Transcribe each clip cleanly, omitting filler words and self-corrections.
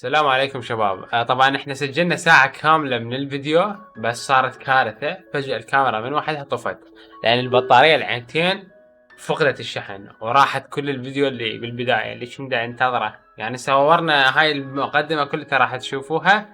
السلام عليكم شباب. طبعا احنا سجلنا ساعة كاملة من الفيديو، بس صارت كارثة. فجأة الكاميرا من وحدها طفت لأن البطارية العينتين فقدت الشحن، وراحت كل الفيديو اللي بالبداية اللي كنا ننتظره. يعني صورنا هاي المقدمة كلها راح تشوفوها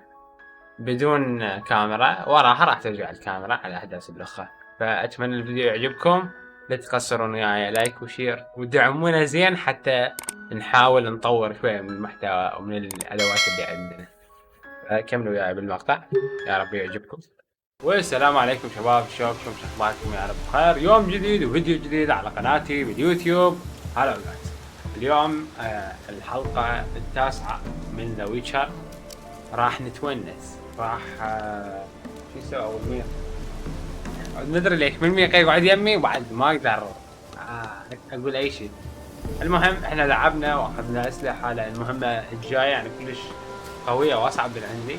بدون كاميرا، وراها راح ترجع الكاميرا على أحداث الأخرى. فأتمنى الفيديو يعجبكم، لا تقصرون وياي لايك وشير ودعمونا زين حتى نحاول نطور شوية من المحتوى ومن الأدوات اللي عندنا. كملوا وياي بالمقطع، يا رب يعجبكم. والسلام عليكم شباب، شلونكم؟ شخباركم؟ يا رب بخير. يوم جديد وفيديو جديد على قناتي باليوتيوب. هلا جايز. اليوم الحلقة 9 من ويتشر. راح نتونس، راح شو نسوي أول مية؟ ندري ليش من مية يقعد يمي وبعد ما أقدر أقول أي شيء. المهم احنا لعبنا واخذنا اسلحه لان المهمه الجايه يعني كلش قويه واصعب من عندي،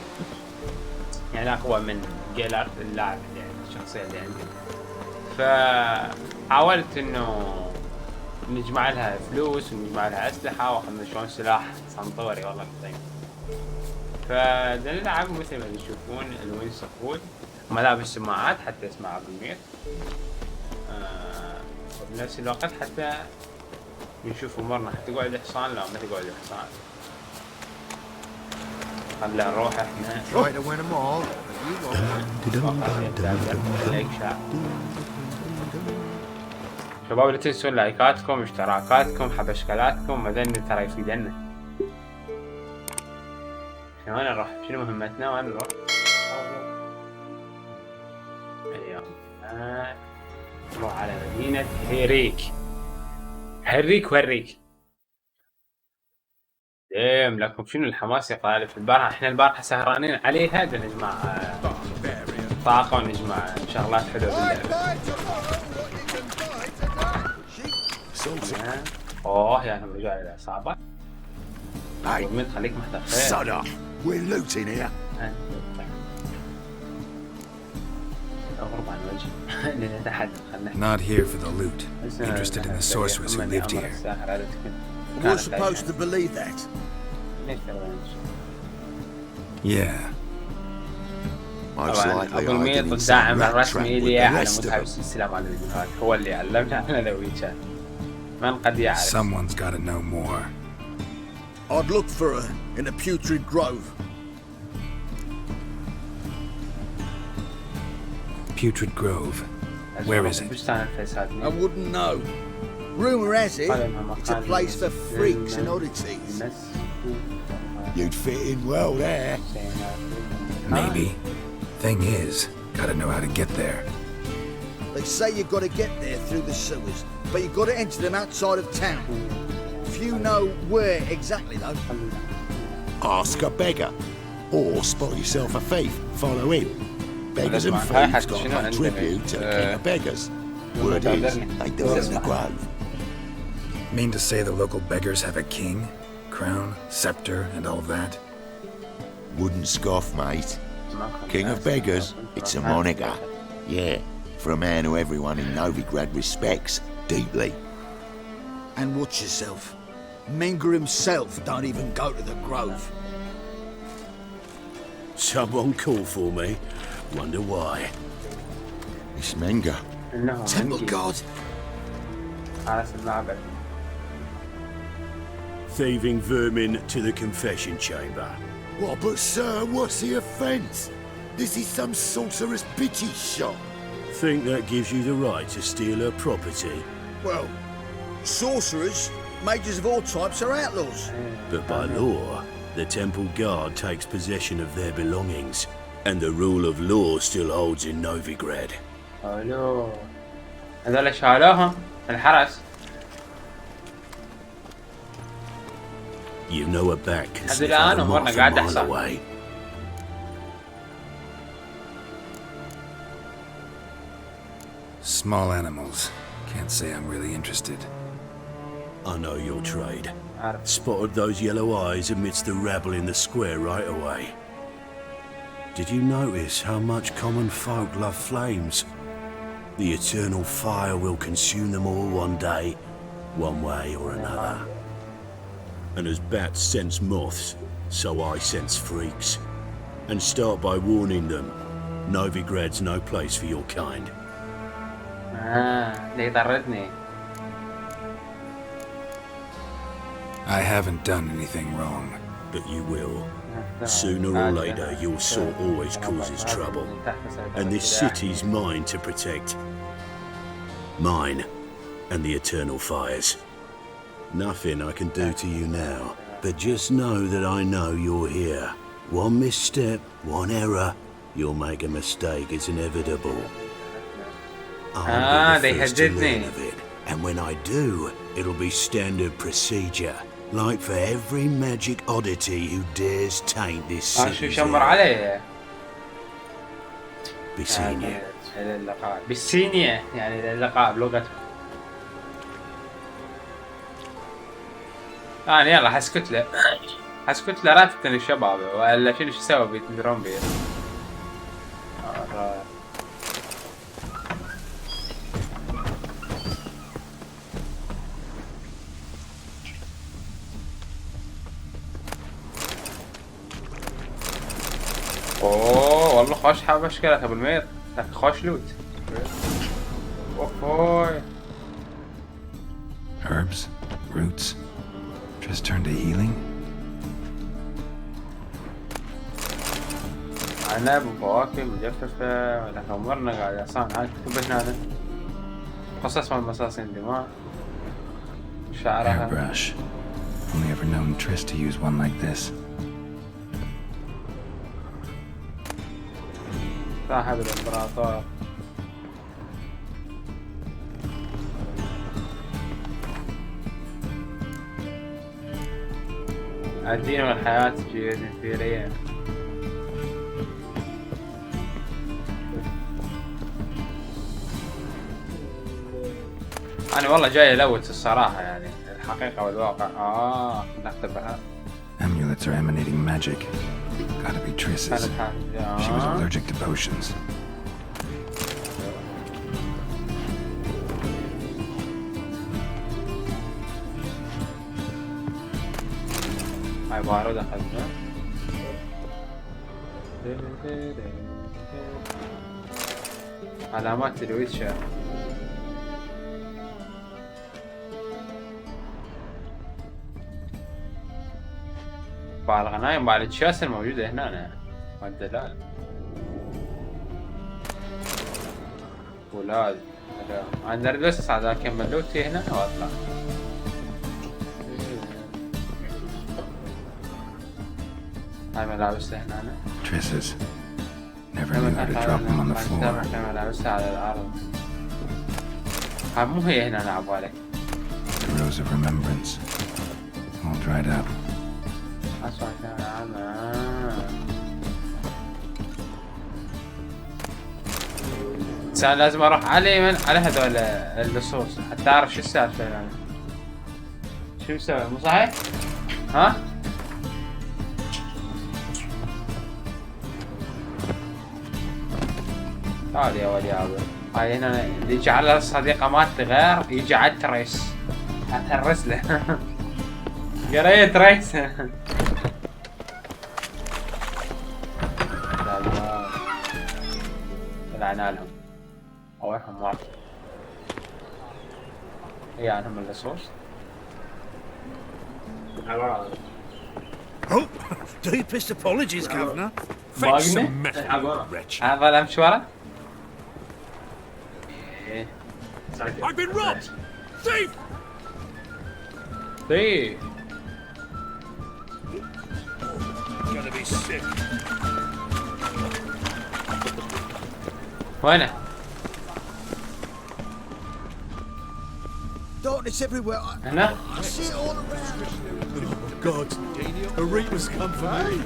يعني اقوى من جيرالت اللاعب اللي يعني الشخصيه اللي عندي. فحاولت انه نجمع لها فلوس ونجمع لها اسلحه، واخذنا شلون سلاح صنطوري والله قديم. فدنا نلعب مثل ما تشوفون الوين صفول، ملابس سماعات حتى اسمع بالميت، وبنفس الوقت حتى نشوف امورنا. حتقعد حصان لو ما تقعد حصان. خلينا نروح احنا. شباب لا تنسون لايكاتكم، اشتراكاتكم، حبشكلاتكم، مذن ترى يفيدنا. وين نروح؟ شنو مهمتنا؟ وين نروح؟ ايوه نروح على مدينة هيريك. هريك ديم لكم. شنو الحماس يا طالب؟ احنا البارحة سهرانين عليها، نجمع طاقة ونجمع شغلات حلوة باللعبة. اوه يعني رجع الى العصابة. خليك محترف. Not here for the loot. Interested in the sorcerers who lived here. We're supposed to believe that. Yeah. Most likely أبو الميط الداعم الرسمي لي على متابعة السلام على الفيديوهات، هو اللي علمنا على ويتشر. من قد يعرف. Someone's got to know more. I'd look for her in a putrid grove. Putrid Grove. Where is it? I wouldn't know. Rumour has it, it's a place for freaks and oddities. You'd fit in well there. Maybe. Thing is, gotta know how to get there. They say you've got to get there through the sewers, but you've got to enter them outside of town. Few know where exactly though. Ask a beggar, or spot yourself a thief, follow him. Beggars and thieves got to pay tribute to the king of beggars. Word is, they do it in the grove. Mean to say the local beggars have a king, crown, scepter, and all that? Wouldn't scoff, mate. King of beggars, it's a moniker. Yeah, for a man who everyone in Novigrad respects deeply. And watch yourself. Menger himself don't even go to the grove. Someone call for me. Wonder why. It's Menger. Temple God. Thieving vermin to the confession chamber. What, but sir, what's the offence? This is some sorcerer's bitchy shop. Think that gives you the right to steal her property? Well, sorcerers Majors of all types are outlaws. But by law, the temple guard takes possession of their belongings, and the rule of law still holds in Novigrad. الو هذول شالوهم الحرس. You know a back can هذول sniff الآن out a أمورنا moth a قاعد mile أحصل. away. Small animals. Can't say I'm really interested. I know your trade. عارف. Spotted those yellow eyes amidst the rabble in the square right away. Did you notice how much common folk love flames? The eternal fire will consume them all one day, one way or another. And as bats sense moths, so I sense freaks. And start by warning them, Novigrad's no place for your kind. ليه طردني؟ I haven't done anything wrong. But you will. Sooner or later, your sort always causes trouble. And this city's mine to protect. Mine and the eternal fires. Nothing I can do to you now, but just know that I know you're here. One misstep, one error, you'll make a mistake, it's inevitable. I'll be the first to learn of it, and when I do, it'll be standard procedure. Like for every magic oddity who dares taint this شو city's شمر air. علي؟ Be seeing you. إلى اللقاء. بالسينية يعني إلى اللقاء بلغتهم. أنا يلا حسكت له. حسكت له رافتني الشباب ولا شنو شو سوى بيتدرون بيه. اوه والله خوش حبشكلة ابو المير خوش لوت. اوه Herbs? Roots? Just turn to healing? عنب وفواكه مجففة ولكن عمرنا قاعد عصام هاي كتب هنا قصص من مصاصين دماء شعرها. Airbrush. Only ever known Triss to use one like this. صاحب الامبراطور. الدين والحياة جيد مثيرية. أنا والله جاي ألوت الصراحة يعني الحقيقة والواقع. نكتبها. Amulets are emanating magic. Gotta be Triss's. She was allergic to potions. هاي باردة أخذنا. علامات الويتشر. بعض الغنايم بعض الشاسة الموجودة هنا والدلال. ولاد عندنا بس عاد أكمل لوتي هنا وأطلع. هاي ملابس هنا. Triss's. Never knew how to drop them on the floor. ملابسها على الأرض. هاي مو هي هنا أنا عبالك. The rose of remembrance. All dried up. أسمع كلام إنسان لازم أروح على هذول اللصوص حتى أعرف شو السالفة يعني. شو مسوي مو صحيح؟ ها؟ تعال يا ولي عبد. هاي هنا اللي يجعل الصديقة مالتي غير يجعل تريس. أترس له. قريت تريس. طلعنا لهم اوهم واحد هي عنهم اللصوص. Oh, deepest apologies, Governor. هذا الامشورة. I've been robbed! Thief! طيب وينه؟ Darkness everywhere. هنا؟ I see it all around. God, a reaper's come for me.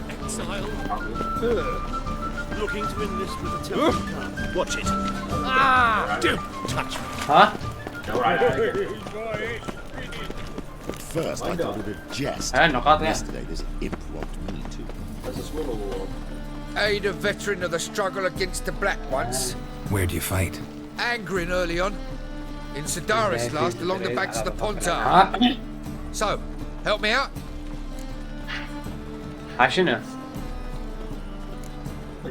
Looking to enlist with the Tilton. Watch it. Ah! Don't touch me. ها؟ At first, I thought it a jest. هاي النقاط يعني. Yesterday, this imp robbed me too. Aid a veteran of the struggle against the Black once. Where do you fight? Angering early on. In Sedaris last, along the banks of the Pontar. ها؟ So, help me out. ها شنو؟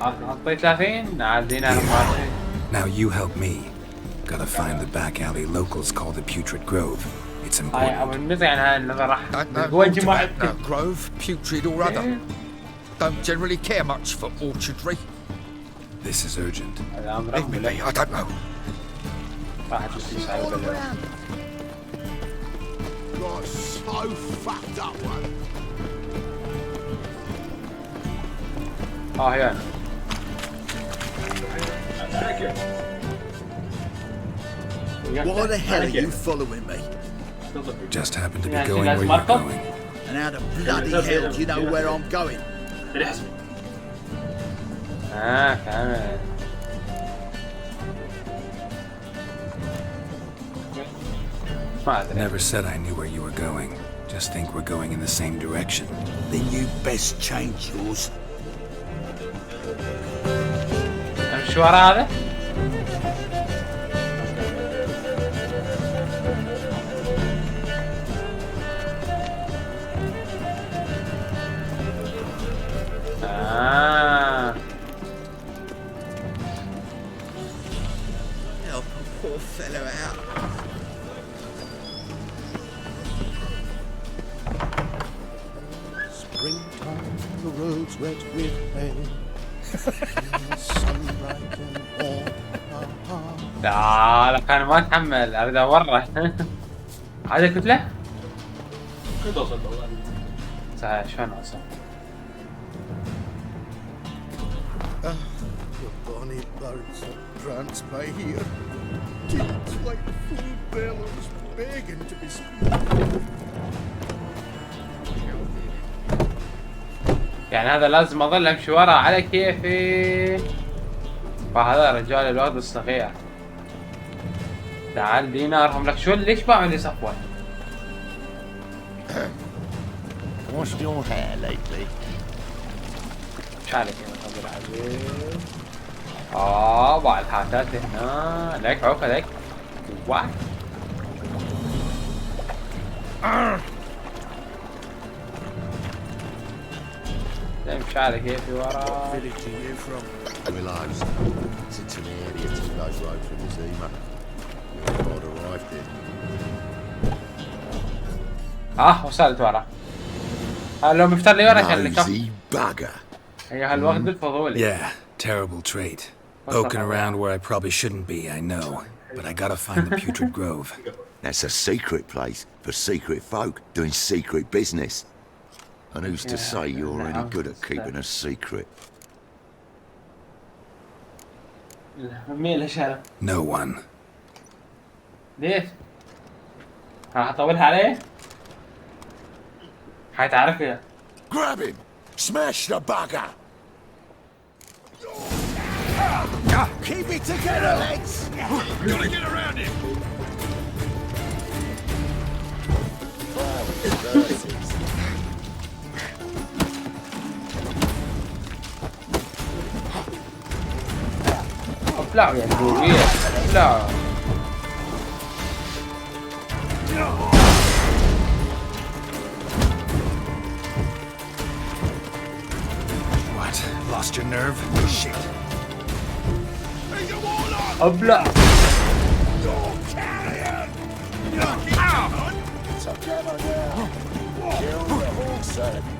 حطيت 30 عادينا 24. Now you help me. Gotta find the back alley locals call the Putrid Grove. It's هاي important. ابو المزي يعني هاي النظر راح Don't know وين much جماعة about no grove, putrid or other. Don't generally care much for orchardry. This is urgent. الامر Leave me be, I don't know. راح تجلس على البلد. Got so fucked up, one. اه يعني Why the hell are you following me? Just happen to be Yeah, going that's where you're Marco? going. And how the bloody hell do you know where I'm going? فهمت. ما ادري. Never said I knew where you were going. Just think we're going in the same direction. Then you best change yours. امشي ورا هذا؟ Help a poor fellow out. Springtime, the roads wet with hay. Sunlight and warm. لا كان ما اتحمل اريد اورة. هذا كتلة؟ كنت اوصل شلون اوصل؟ The bonny birds of France by here. Kids like fool bellows begging to be squeezed. يعني هذا لازم اظل امشي ورا على كيفي. فهذا رجال الواد الصغير. تعال دينارهم لك شو ليش باعوا لي صفوة؟ Washed your hair lately? مش عليك يا عبد العزيز. باع الحاجات هنا. لك عوكة لك. واحد. مش عليك كيفي ورا. Village are you from? Willows. It's into the area 2 days road from the Zima. Your God arrived here. وصلت ورا. هذا لو مفتر لي ورا خليك. Nosy bugger. هي هالوقت الفضولي. Yeah, terrible trait. Poking around where I probably shouldn't be, I know. But I gotta find the Putrid Grove. That's a secret place for secret folk doing secret business. And who's to say you're any good at keeping a secret? مين اللي شرب؟ No one. ليش؟ راح اطولها عليه؟ حيتعرف يا Grab him! Smash the bugger! Keep it together, lads! Gotta get around him! ابلعوا يا البوبية ابلعوا. What? Lost your nerve? Shit. ابلع.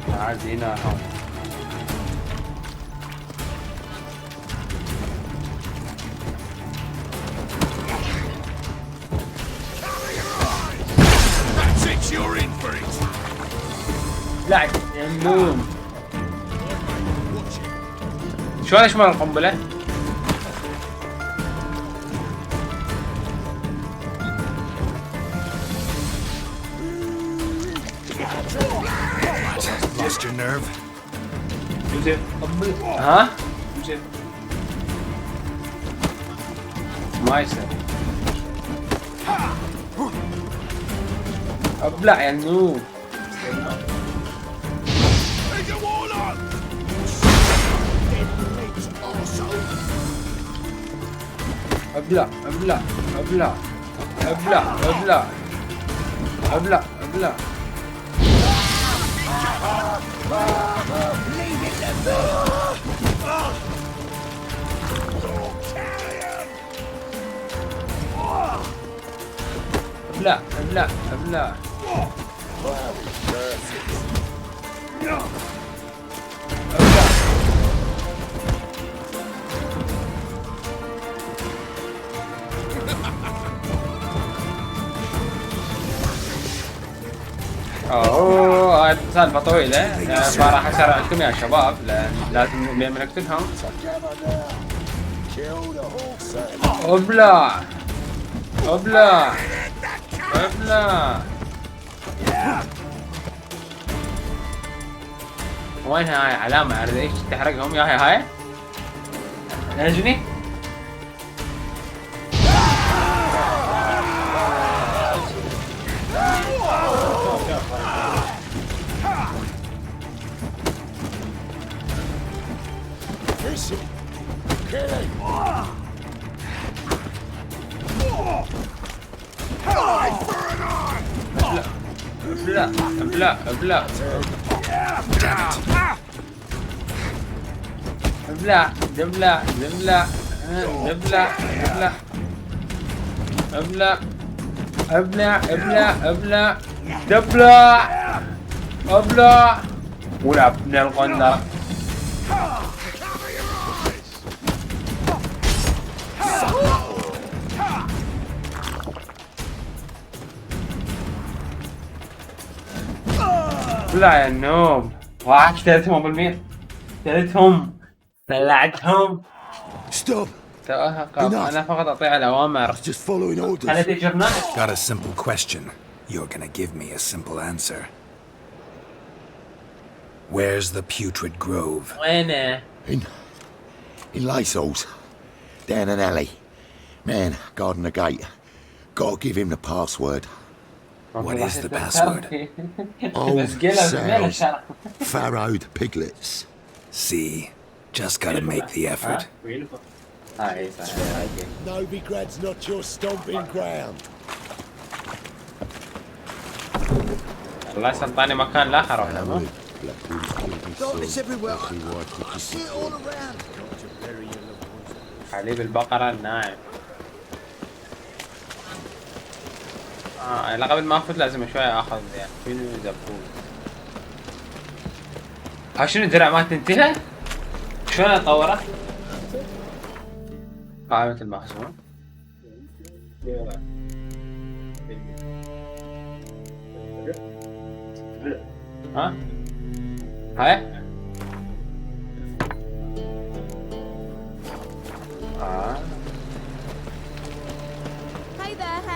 تعال هنا هم. That's it, you're in for it! ابلع يا النوم. شلون اشمل القنبلة؟ Just your nerve. ها؟ ما يصير. ابلع يا النوم. ابلع ابلع ابلع ابلع ابلع ابلع ابلع. ابلع ابلع ابلع. اوه هاي سالفة طويلة فراح اسرعكم يا شباب لان لازم نقتلهم. ابلع ابلع ابلع. وين هاي علامة على ايش تحرقهم يا هاي؟ نجني؟ ابلع ابلع ابلع ابلع ابلع ابلع ابلع ابلع ابلع ابلع ابلع ابلع ابلع ولعب من القناة. ابلع يا النوم. واحد اشتريتهم بالمية. اشتريتهم طلعتهم. Stop. انا فقط اطيع الاوامر. Just following orders. خليتي جرنال. Got a simple question. You're gonna give me a simple answer. Where's the putrid grove? وينه؟ In Lysol's. Down an alley. Man, guarding the gate. Gotta give him the password. What is the password? Old sows. Farrowed piglets. See, just gotta make the effort. Novigrad's not your stomping ground. الله يسلطني مكان لا اروح له. Darkness everywhere. I see it all around. حليب البقرة الناعم. لا قبل ما افوت لازم شوية اخذ يعني فينو زبون. شنو الدرع ما تنتهي؟ شلون اطوره؟ قائمة المخزون. ها؟ هاي؟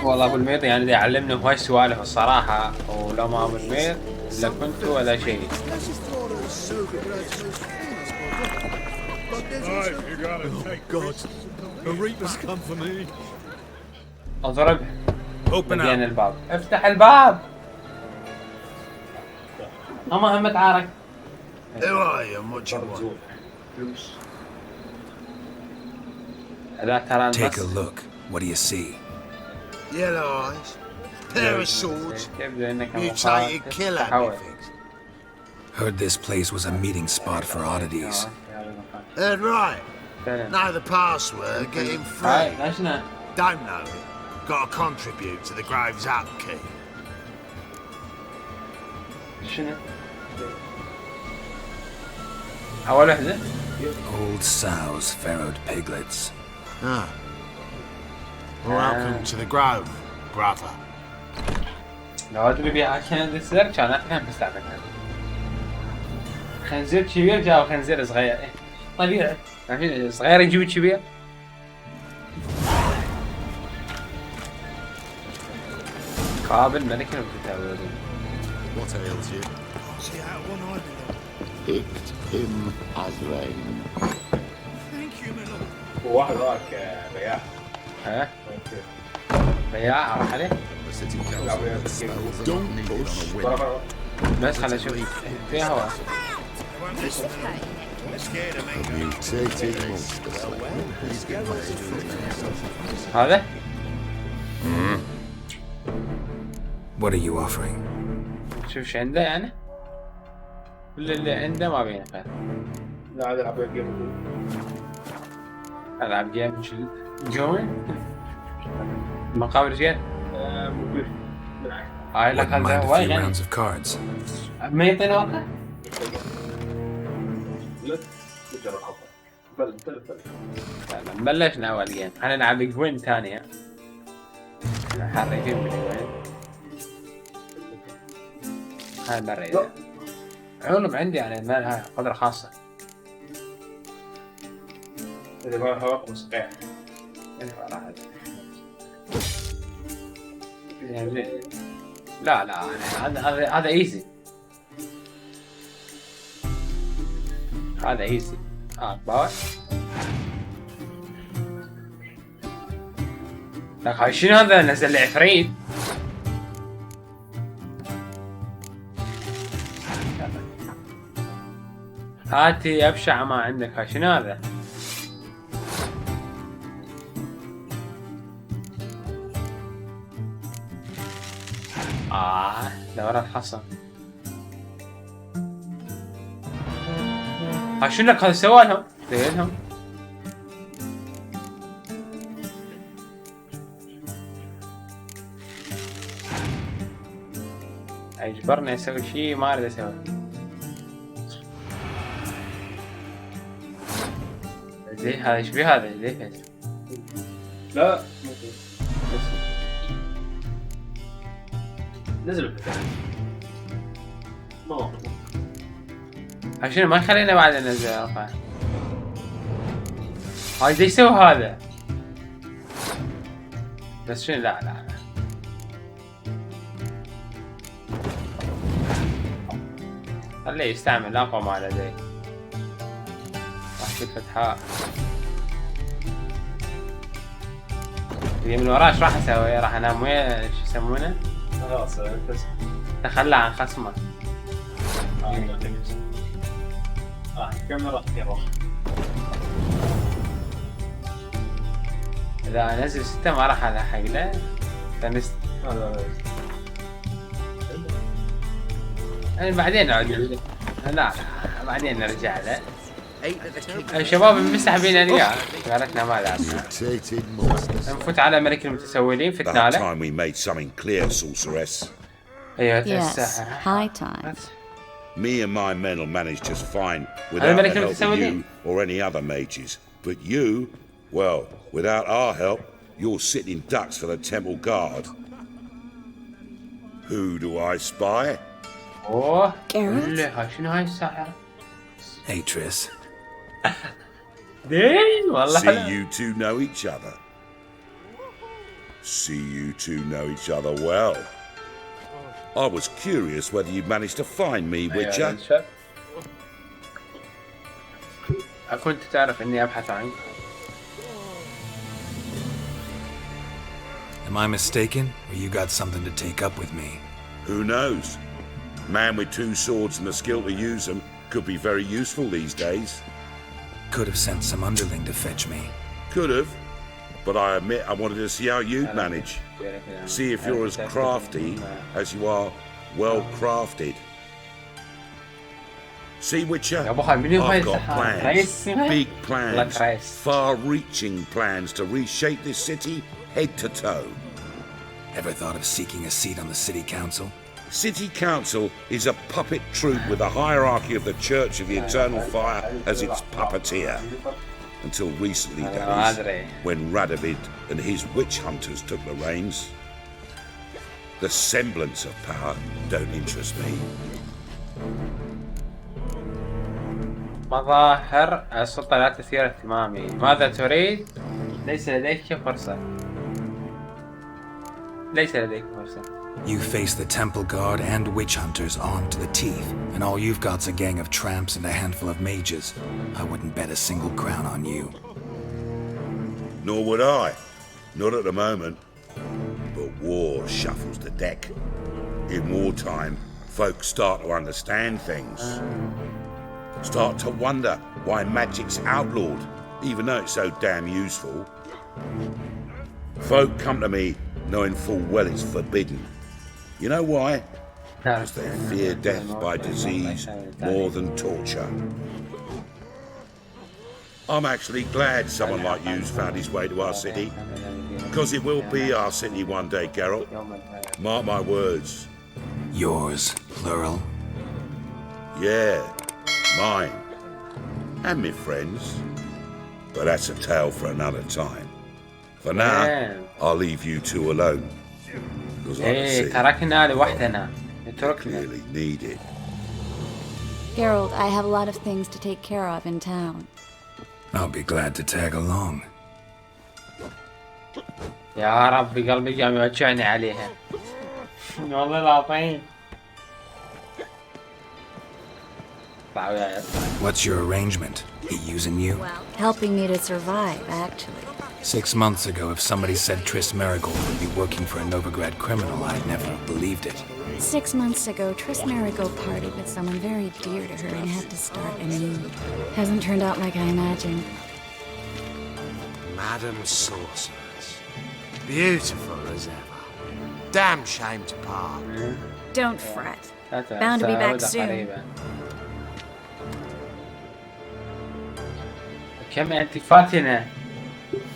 والله ابو الميط يعني دا يعلمنا هواي سوالف الصراحة، ولو ما ابو الميط لا كنت ولا شيء. اضرب بدين الباب. افتح الباب. اما هم تعارك. لا ترى Take a look. What do you see? Yellow eyes, pair of swords, mutated killer everything. Heard this place was a meeting spot for oddities. Heard right. Know the password, get him free. Don't know it. Gotta contribute to the Grove's upkeep. أول وحدة. Old sows, farrowed piglets. Ah. Welcome to the Grove, brother. لو أدري بيها كان السيرك كان أفهم بستعملها. خنزير كبير جاب خنزير صغير. طبيعي عارفين صغير يجيب كبير. قابل ملك المتتابعين. What ails you? See how one eye Picked him as rain. Thank you, my lord. واحد راك بياع. ها؟ بياع راح عليه؟ City council spells don't push. بس خلينا نشوف فيها هواء. They won't listen to me. They're scared of me. Mutated monster. هذا؟ What are you offering? شوف ايش عنده يعني؟ كل اللي عنده ما بينه خير. لا هذا العب جيم. العب جيم جوين؟ مقابل رجال؟ هاي لك Wouldn't mind هذا a وايد few يعني. rounds of cards. ما يعطينا وقت؟ لا بلشنا اول جيم، احنا نلعب جوين ثانية. احنا حريفين بالجوين. هاي مرة علوم عندي يعني ما لها قدرة خاصة. إذا ما هواك موسيقية. لا هذا ايزي. هذا ايزي. باور. لك شنو هذا نزل لي عفريت. هاتي ابشع ما عندك. هاي شنو هذا؟ دورات خاصة. هاي شنو لك هذا سوالهم؟ ديلهم. اجبرني اسوي شيء ما اريد اسوي. زي هذا ايش بيه هذا؟ ليه لا نزلوا ما عشان ما يخلينا بعد ننزل رفع. هاي ايش يسوي هذا؟ بس شنو لا خليه يستعمل اقوى ما لديه. راح فتحة اللي من وراه ايش راح اسوي؟ راح انام ويا ايش يسمونه؟ خلاص تخلى عن خصمه. كاميرا يروح. اذا انزل 6 ما راح الحق له. تنسى. يعني بعدين نعود. لا بعدين نرجع له. الشباب مسحبين الياه. قالتنا ما لعبنا. نفوت على ملك المتسولين فتنا له. Time we made something clear, sorceress. ايوه Yes, تنسى. high time. Me and my men will manage just fine without the help of you or any other mages. But you, well, without our help, you're sitting ducks for the temple guard. Who do I spy? اوه جيرالت. هاي شنو هاي الساحرة؟ Hey, Triss. دين والله See you two know each other. See you two know each other well. I was curious whether you'd managed to find me, Witcher. كنت تعرف اني ابحث عنك. Am I mistaken, or you got something to take up with me? Who knows? Man with 2 swords and the skill to use them could be very useful these days. Could have sent some underling to fetch me. Could have, but I admit I wanted to see how you'd manage. See if you're as crafty as you are well crafted. See, Witcher, I've got plans, big plans, far-reaching plans to reshape this city head to toe. Ever thought of seeking a seat on the city council? City Council is a puppet troupe with the hierarchy of the Church of the Eternal Fire as its puppeteer. Until recently, that is, when Radovid and his witch hunters took the reins. The semblance of power don't interest me. مظاهر السلطة لا تثير اهتمامي. ماذا تريد؟ ليس لديك فرصة. ليس لديك فرصة. You face the temple guard and witch hunters armed to the teeth, and all you've got's a gang of tramps and a handful of mages. I wouldn't bet a single crown on you. Nor would I. Not at the moment. But war shuffles the deck. In wartime, folks start to understand things. Start to wonder why magic's outlawed, even though it's so damn useful. Folk come to me knowing full well it's forbidden. You know why? Because they fear death by disease more than torture. I'm actually glad someone like you's found his way to our city. Because it will be our city one day, Geralt. Mark my words. Yours, plural? Yeah, mine. And my friends. But that's a tale for another time. For now, I'll leave you two alone. Because I تركنا لوحدنا. اتركنا. really need it. Geralt, I have a lot of things to take care of in town. I'll be glad to tag along. يا ربي قلبي قام يوجعني عليها. والله العظيم. What's your arrangement? He using you? Helping me to survive, actually. 6 months ago, if somebody said Triss Marigold would be working for a Novigrad criminal, I'd never have believed it. 6 months ago, Triss Marigold partied with someone very dear to her and had to start anew. Hasn't turned out like I imagined. Madam Sorceress. Beautiful as ever. Damn shame to part. Don't fret. Bound to be back soon. كم انت فاتنة.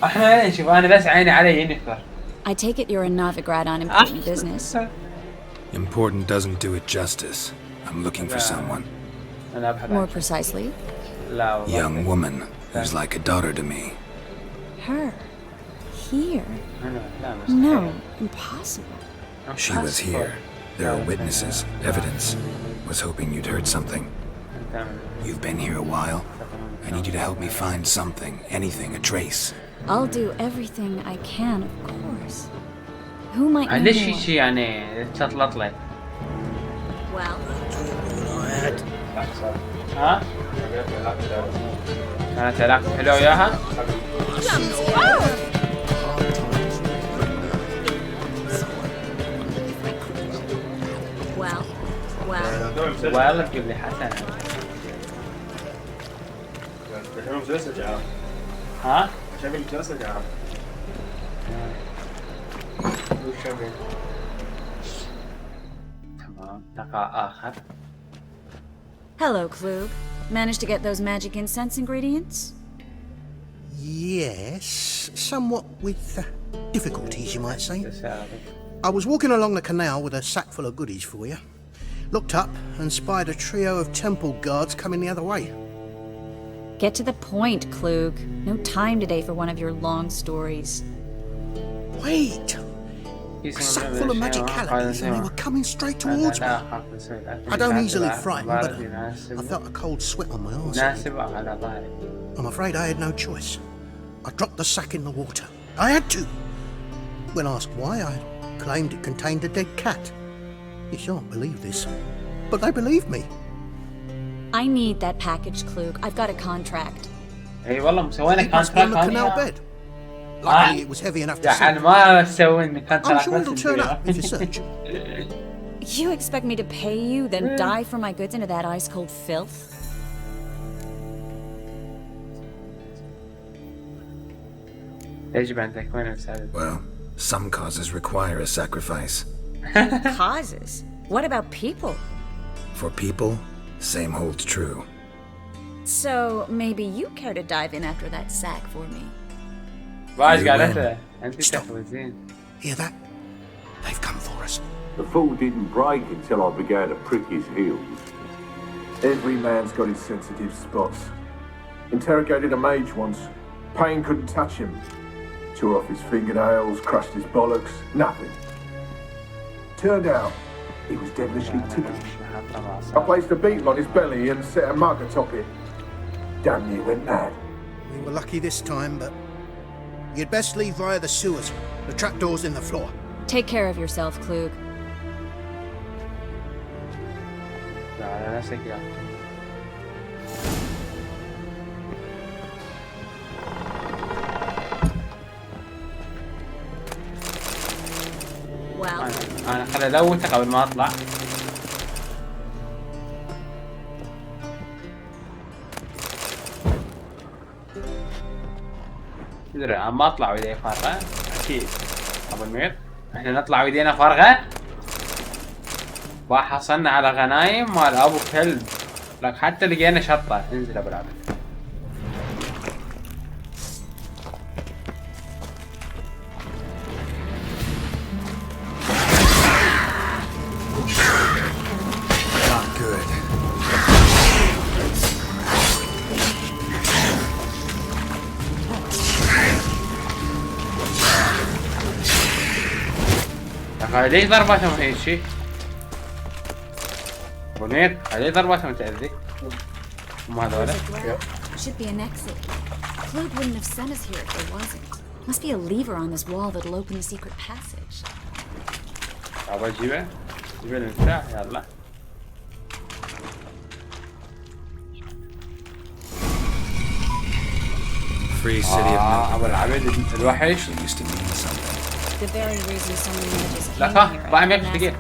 احنا شوف انا بس عيني علي ينكر. I take it you're a Novigrad on important business. Important doesn't do it justice. I'm looking for someone. More precisely? Young woman who's like a daughter to me. Her? Here? No, impossible. She was here. There are witnesses, evidence. Was hoping you'd heard something. You've been here a while. I need you to help me find something, anything, a trace. I'll do everything I can, of course. Who might know ليش more? شي يعني تطلط لك؟ Well, ها؟ كانت علاقة حلوة وياها؟ well. تجيب لي حسنة. ها؟ تمام، لقاء آخر. Hello, Klug. Managed to get those magic incense ingredients? Yes, somewhat with difficulties, you might say. I was walking along the canal with a sack full of goodies for you. Looked up and spied a trio of temple guards coming the other way. Get to the point, Klug. No time today for one of your long stories. Wait! A sack full of magicalities and they were coming straight towards me. I don't easily frighten, but I felt a cold sweat on my arse. I'm afraid I had no choice. I dropped the sack in the water. I had to. When asked why, I claimed it contained a dead cat. You shan't believe this, but they believed me. I need that package, Klug. I've got a contract. اي والله مسوينا It must be on the canal كونتراكت. bed. Luckily, it was heavy enough to يعني sink. ما مسوين I'm كونتراكت sure it'll turn up if you search. You expect me to pay you, then dive for my goods into that ice-cold filth? يجب أن تكون مساعدة. Well, some causes require a sacrifice. Causes? What about people? For people, same holds true. So, maybe you care to dive in after that sack for me? باش You قالتها win. أنت Stop. تفوزين. Hear that? They've come for us. The fall didn't break until I began to prick his heels. Every man's got his sensitive spots. Interrogated a mage once. Pain couldn't touch him. Tore off his fingernails, crushed his bollocks, nothing. Turned out, he was devilishly ticklish. I placed a beetle on his belly and set a mug atop it. damn near went mad. We were lucky this time, but you'd best leave via the sewers. The trapdoor's in the floor. Take care of yourself, Klug. لا نفسك يا انا خلي الوتك قبل ما اطلع. ادري اما اطلع وايدي فارغه اكيد. ابو المير احنا نطلع وايدينا فارغه. وحصلنا على غنايم مال ابو كلب. لك حتى لقينا شطه. انزل ابو العبد. ليش ضرباتهم هيك شيء؟ بنيت ليش ضرباتهم تأذي؟ مو هذولا؟ Should be an exit. Klug wouldn't have sent us here if there wasn't. Must be a lever on this wall that'll open the secret passage. أبغى أجيبه؟ جيب المفتاح يلا. Free city of أبو العبيد الوحش. used to mean something. The very reason someone images came لا here. ضاع ميكس دقيقة.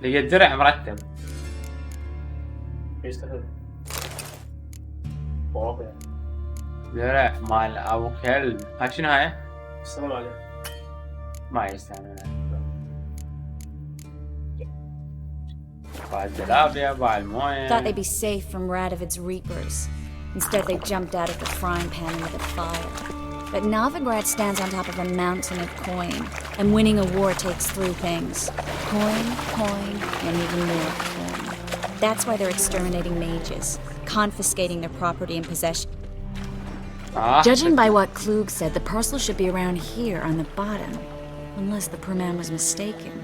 لقيت درع مرتب. يستفاد. واقع. درع مال أبو كلب. هاي شنو هاي؟ السلام عليكم. ما يستعملها. باع الجلابية باع الموية. Thought they'd be safe from Radovid's reapers. Instead, they jumped out of the frying pan into the fire. But Novigrad stands on top of a mountain of coin, and winning a war takes three things: coin, coin, and even more coin. That's why they're exterminating mages, confiscating their property and possession. Judging by what Klug said, the parcel should be around here on the bottom, unless the poor man was mistaken.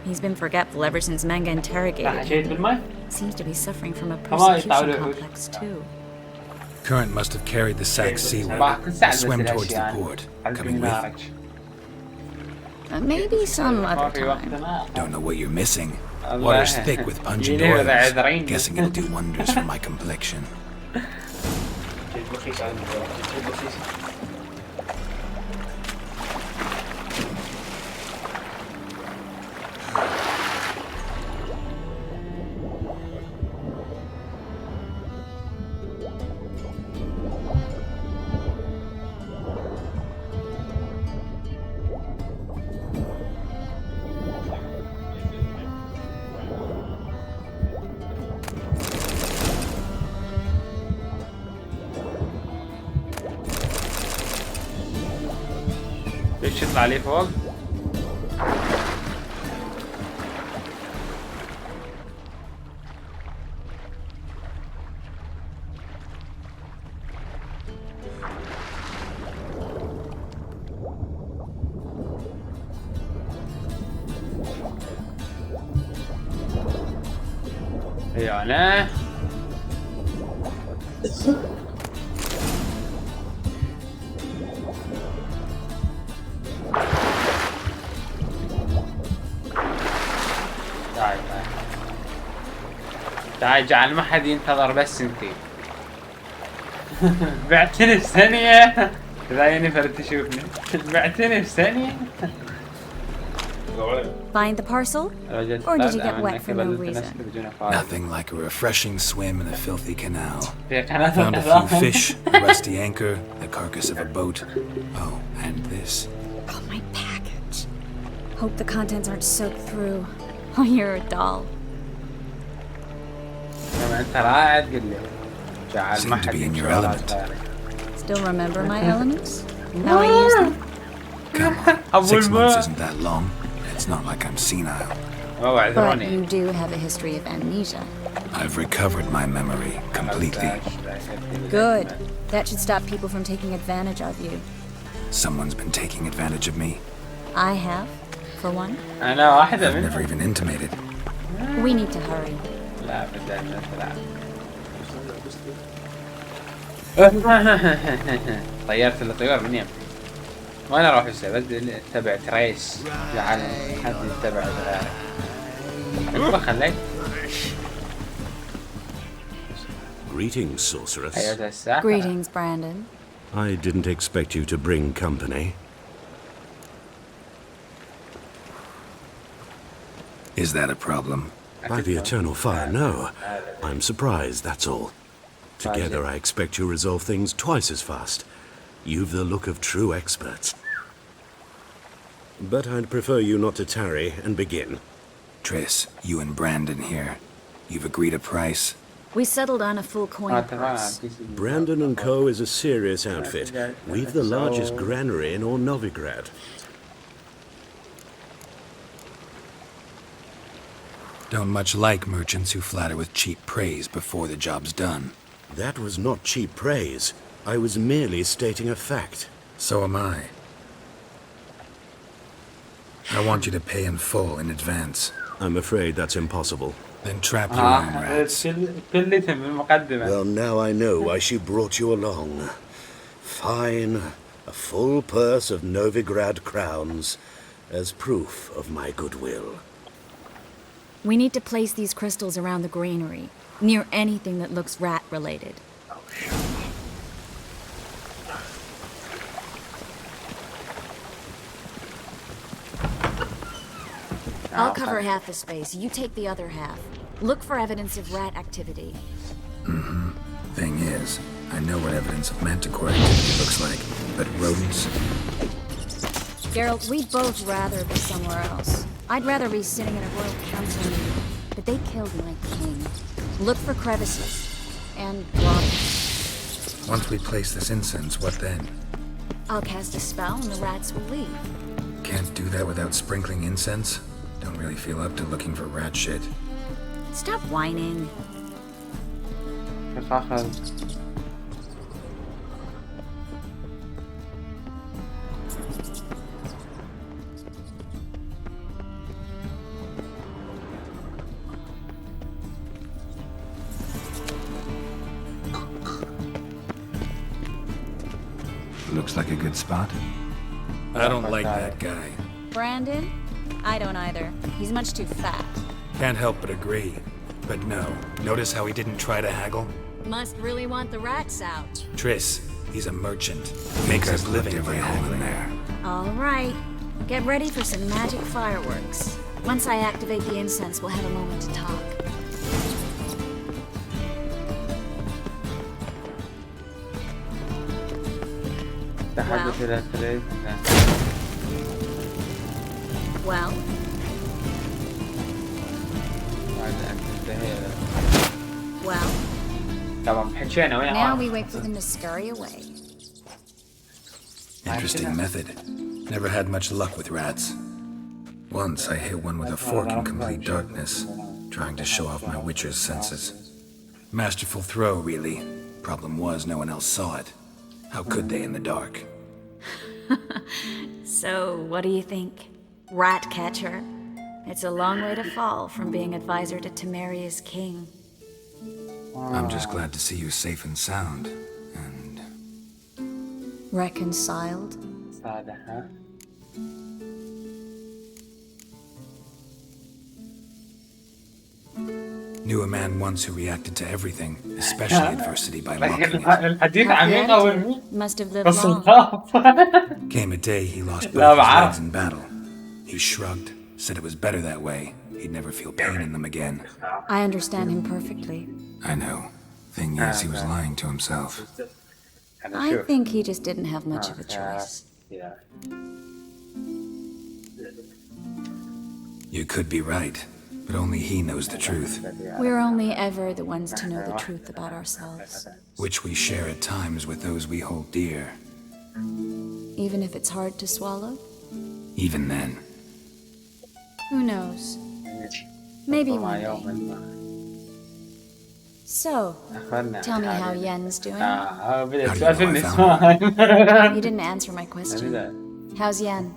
He's been forgetful ever since Manga interrogated him. Seems to be suffering from a persecution complex too. Current must have carried the sack seaward and swam towards the port, coming with. Maybe some other time. Don't know what you're missing. Water's thick with pungent oils. Guessing it'll do wonders for my complexion. ليش يطلع عليه فوق؟ يعني تعال جعل ما حد ينتظر بس انتي. بعتني بثانية. لا ينفر تشوفني. بعتني بثانية. Find the parcel? Or did you get wet for no reason? Nothing like a refreshing swim in a filthy canal. Found a few fish, a rusty anchor, the carcass of a boat. Oh, and this. Oh, my package. Hope the contents aren't soaked through. Oh, you're a doll. Seem to be in your element. Still remember my elements? How I use them? Come on, 6 months isn't that long. It's not like I'm senile. But you do have a history of amnesia. I've recovered my memory completely. Good. That should stop people from taking advantage of you. Someone's been taking advantage of me. I have, for one. I've never even intimated. We need to hurry. طيرت الطيور من يمي. وانا اروح اتبع تريس. جعل حد يتبع الغير. خليك. Greetings, sorceress. أيها الساحرة. Greetings, Brandon. I didn't expect you to bring company. Is that a problem? By the eternal fire, no. I'm surprised, that's all. Together, I expect you resolve things twice as fast. You've the look of true experts. But I'd prefer you not to tarry and begin. Triss, you and Brandon here. You've agreed a price? We settled on a full coin price. Brandon and Co. is a serious outfit. We've the largest granary in all Novigrad. Don't much like merchants who flatter with cheap praise before the job's done. That was not cheap praise. I was merely stating a fact. So am I. I want you to pay in full in advance. I'm afraid that's impossible. Then trap your own rats. Well, now I know why she brought you along. Fine. A full purse of Novigrad crowns as proof of my goodwill. We need to place these crystals around the granary, near anything that looks rat-related. I'll cover half the space, you take the other half. Look for evidence of rat activity. Mm-hmm. Thing is, I know what evidence of manticore activity looks like, but rodents? Geralt, we'd both rather be somewhere else. I'd rather be sitting in a royal council meeting, but they killed my king. Look for crevices. And water. Once we place this incense, what then? I'll cast a spell and the rats will leave. Can't do that without sprinkling incense? Don't really feel up to looking for rat shit. Stop whining. Looks like a good spot. I don't like that guy. Brandon? I don't either. He's much too fat. Can't help but agree. But no, notice how he didn't try to haggle? Must really want the rats out. Triss, he's a merchant. Makes us living by haggling there. All right. Get ready for some magic fireworks. Once I activate the incense, we'll have a moment to talk. Well? Well? Now we wait for them to scurry away. Interesting method. Never had much luck with rats. Once I hit one with a fork in complete darkness, trying to show off my witcher's senses. Masterful throw, really. Problem was, no one else saw it. How could they in the dark? So, what do you think? Rat catcher? It's a long way to fall from being advisor to Temeria's king. I'm just glad to see you safe and sound, and... Reconciled? Knew a man once who reacted to everything, especially adversity, by mocking it. Must have lived long. Came a day he lost both his legs in battle. He shrugged, said it was better that way. He'd never feel pain in them again. I understand him perfectly. I know. Thing is, he was lying to himself. I think he just didn't have much of a choice. You could be right, but only he knows the truth. We're only ever the ones to know the truth about ourselves. Which we share at times with those we hold dear. Even if it's hard to swallow? Even then. Who knows? Maybe one day. So, tell me how Yen's doing. You didn't answer my question. How's Yen?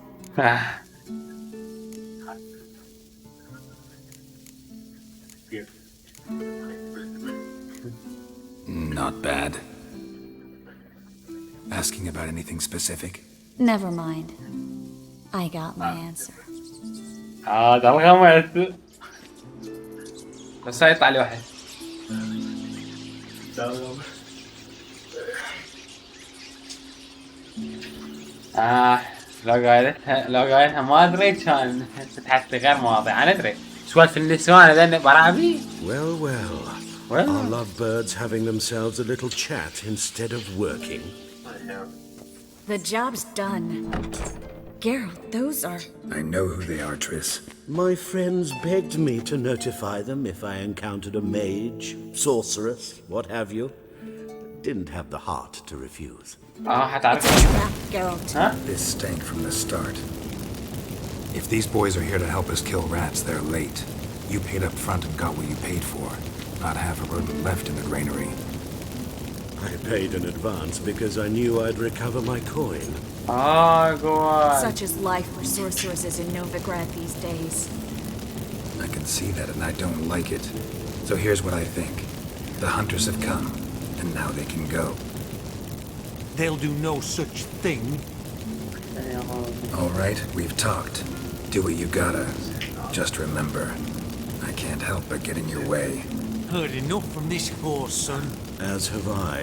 Not bad. Asking about anything specific? Never mind. I got my answer. ده الغمس. بس هيطلع لي واحد. لو قايلتها ما ادري كان فتحت لي غير مواضيع. انا ادري سوالف النسوان هذول برابي. Well, are lovebirds having themselves a little chat instead of working? The job's done. Geralt, those are... I know who they are, Triss. My friends begged me to notify them if I encountered a mage, sorceress, what have you. Didn't have the heart to refuse. It's a trap, Geralt. This stank from the start. If these boys are here to help us kill rats, they're late. You paid up front and got what you paid for. Not half a rodent left in the granary. I paid in advance because I knew I'd recover my coin. Go on. Such is life for sorceresses in Novigrad these days. I can see that and I don't like it. So here's what I think. The hunters have come, and now they can go. They'll do no such thing. All right, we've talked. Do what you gotta. Just remember, I can't help but get in your way. Heard enough from this horse, son. As have I.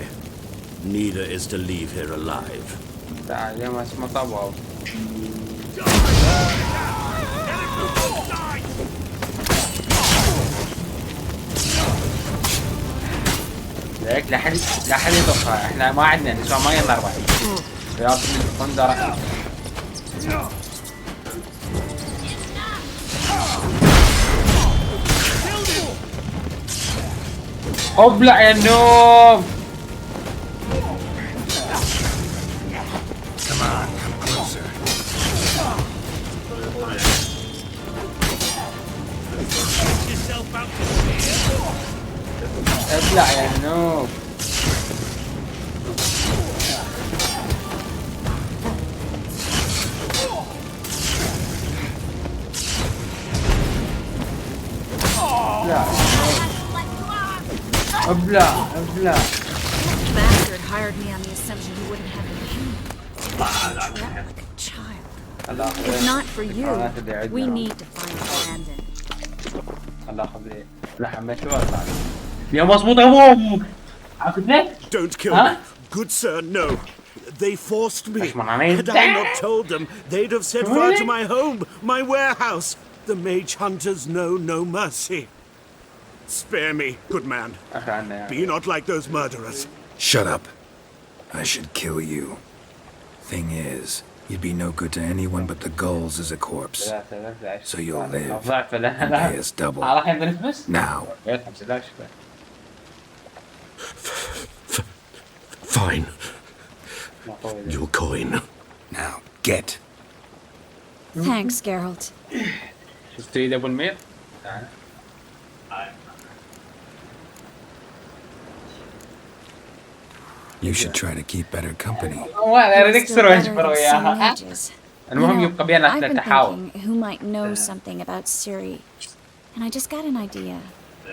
Neither is to leave here alive. ليك لا حد يطخها. احنا ما عندنا نسوان ما ينضرب رياض القندرة. ابلع يا النوم. Come on, come closer. ابلع يا النوم. ابلع. Bastard hired me on the assumption he wouldn't have any hand. Trapped like a child. If not for you, we need to find Brandon. الله يخليك. لا حميته ولا يا مظبوط ابوك. عرفتك؟ Don't kill me. Good sir, no. They forced me. Had I not told them, they'd have set fire to my home, my warehouse. The mage hunters know no mercy. Spare me, good man. Be not like those murderers. Shut up. I should kill you. Thing is, you'd be no good to anyone but the gulls as a corpse. So you'll live and pay us double. Now. Fine. Your coin. Now, get. Thanks, Geralt. شفت ايد ابو المير؟ You should try to keep better company. المهم يبقى بيننا I've been تحاور. thinking who might know something about Ciri, and I just got an idea.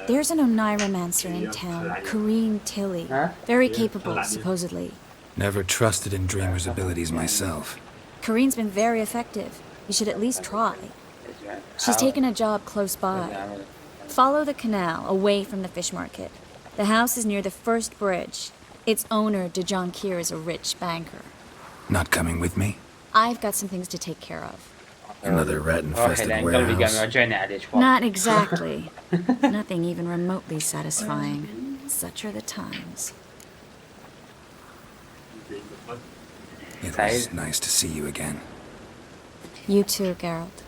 There's an Oneiromancer in town, Kareen Tilly. Very capable, supposedly. Never trusted in Dreamer's abilities myself. Kareen's been very effective. You should at least try. She's taken a job close by. Follow the canal away from the fish market. The house is near the first bridge. Its owner, Dejonkir, is a rich banker. Not coming with me? I've got some things to take care of. Another rat-infested warehouse? Not exactly. Nothing even remotely satisfying. Such are the times. It was nice to see you again. You too, Geralt.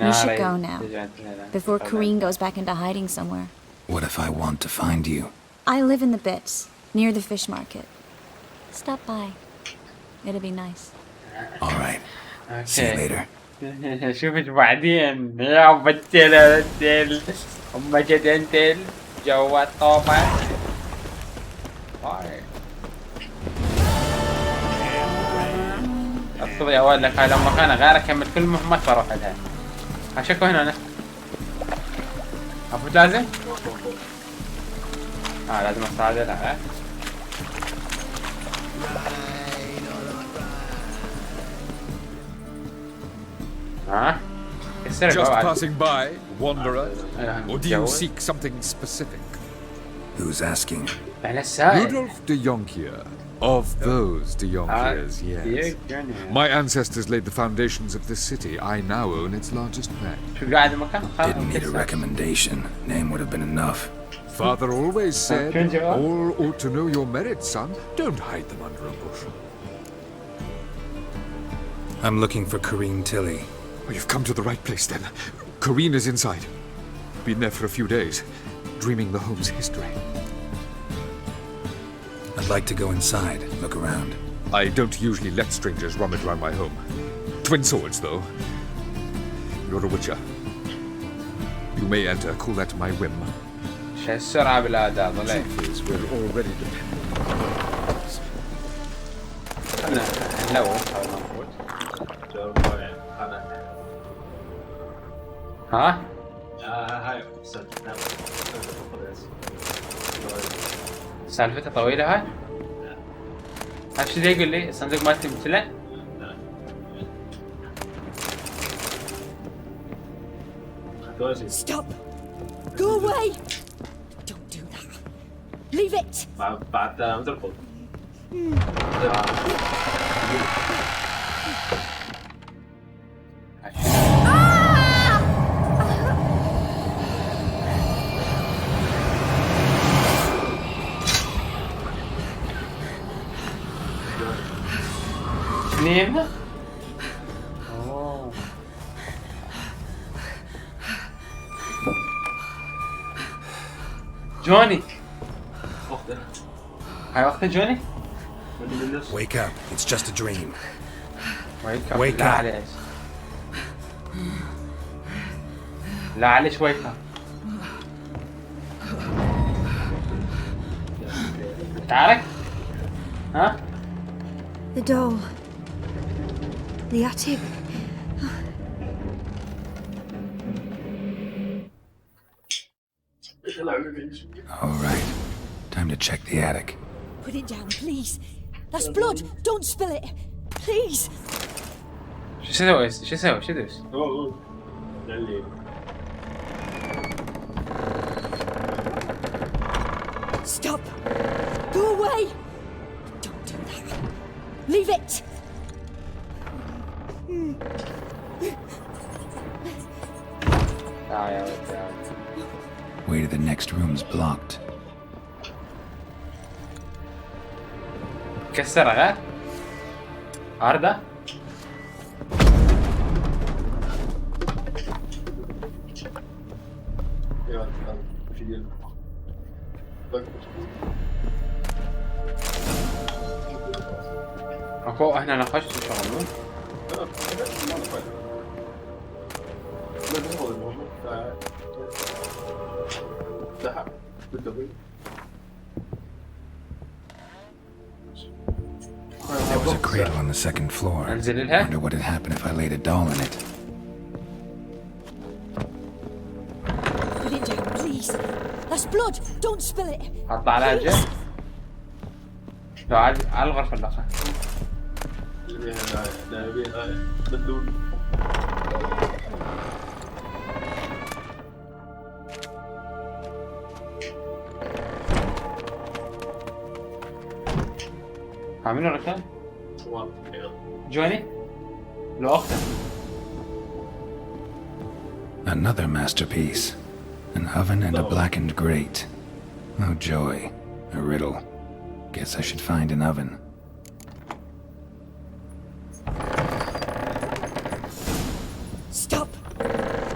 We should go now, before Kareen goes back into hiding somewhere. What if I want to find you? I live in the Bits, near the fish market. Stop by. It'll be nice. All right. See you later. شوفك بعدين يا بتل أم جدنتل جوا الطوبة. اكتب يا ولد هاي لما كان غير اكمل كل المهمات بروح لها. شكو هنا انا. عفوت لازم؟ لازم استعدل ها. ها كسر Just القواعد. passing by, wanderer? Or do you seek something specific? Who's asking? احنا السائل. Rudolf de Jonkier. Of those de Jonkiers, yes. My ancestors laid the foundations of this city. I now own its largest bank. شو قاعد المكان؟ Didn't need a recommendation. Name would have been enough. Father always said, all ought to know your merits, son. Don't hide them under a bushel. I'm looking for Corrine Tilly. Oh, you've come to the right place then. Corrine is inside. Been there for a few days, dreaming the home's history. I'd like to go inside, look around. I don't usually let strangers rummage around my home. Twin swords, though. You're a witcher. You may enter, call that my whim. شو السرعة بالأداء ضلي. Truth is, we're already dependent on others. خلنا نلوث هذا المفروض. ها؟ هاي سالفتها طويلة هاي؟ هاي شو يقول لي؟ الصندوق مالتي امتلأ؟ Stop! Go away! Don't do that. Leave it! بعد مترفض. نيمنا؟ جوني هاي وقت جوني؟ Wake up. It's just a dream. Wake up. لا عليش wake up. تعالك؟ ها؟ The doll. The attic. All right. Time to check the attic. Put it down, please. That's blood. Don't spill it. Please. شو سوي؟ شو سوي؟ شو دوس؟ Stop. Go away. Don't do that. Leave it. يا ولد. Way to the next room's blocked. كسرها عرضة اكو احنا نخش شغلون There was a cradle on the second floor. Wonder what would happen if I laid a doll in it. Put it down, please. That's blood. Don't spill it. حط على الجهة لا على الغرفة الأخرى عاملين ركان جوني لو أخته Another masterpiece. An oven and a blackened grate. Oh joy. A riddle. Guess I should find an oven. Stop.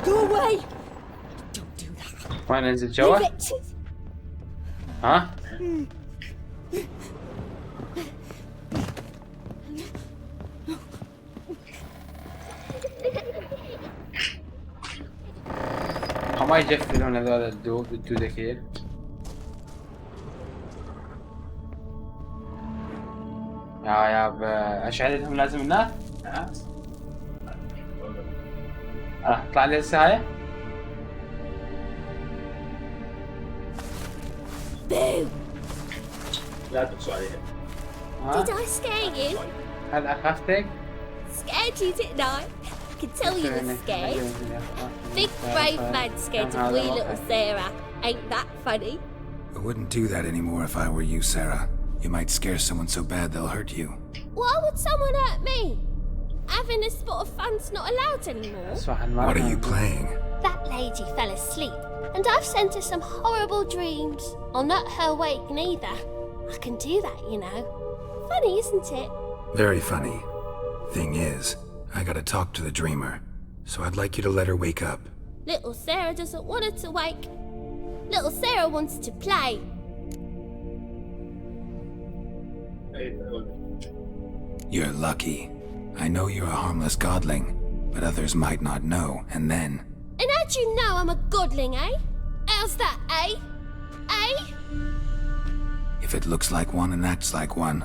Go away. Don't do that. وين ننزل جوا؟ Leave it. ها؟ ما يجفلون هذول الدودكير يا اشعل لهم لازم النار اطلع لي الساعة لا تقصوا عليها Did I scare you? هل أخفتك؟ Scared you, didn't I? I could tell you were scared. Big brave man scared of wee little Sarah. Ain't that funny? I wouldn't do that anymore if I were you, Sarah. You might scare someone so bad they'll hurt you. Why would someone hurt me? Having a spot of fun's not allowed anymore. What are you playing? That lady fell asleep, and I've sent her some horrible dreams. I'll not her wake neither. I can do that, you know. Funny, isn't it? Very funny. Thing is, I gotta talk to the dreamer, so I'd like you to let her wake up. Little Sarah doesn't want her to wake. Little Sarah wants to play. You're lucky. I know you're a harmless godling, but others might not know, and then... And how'd you know I'm a godling, eh? How's that, eh? Eh? If it looks like one and acts like one,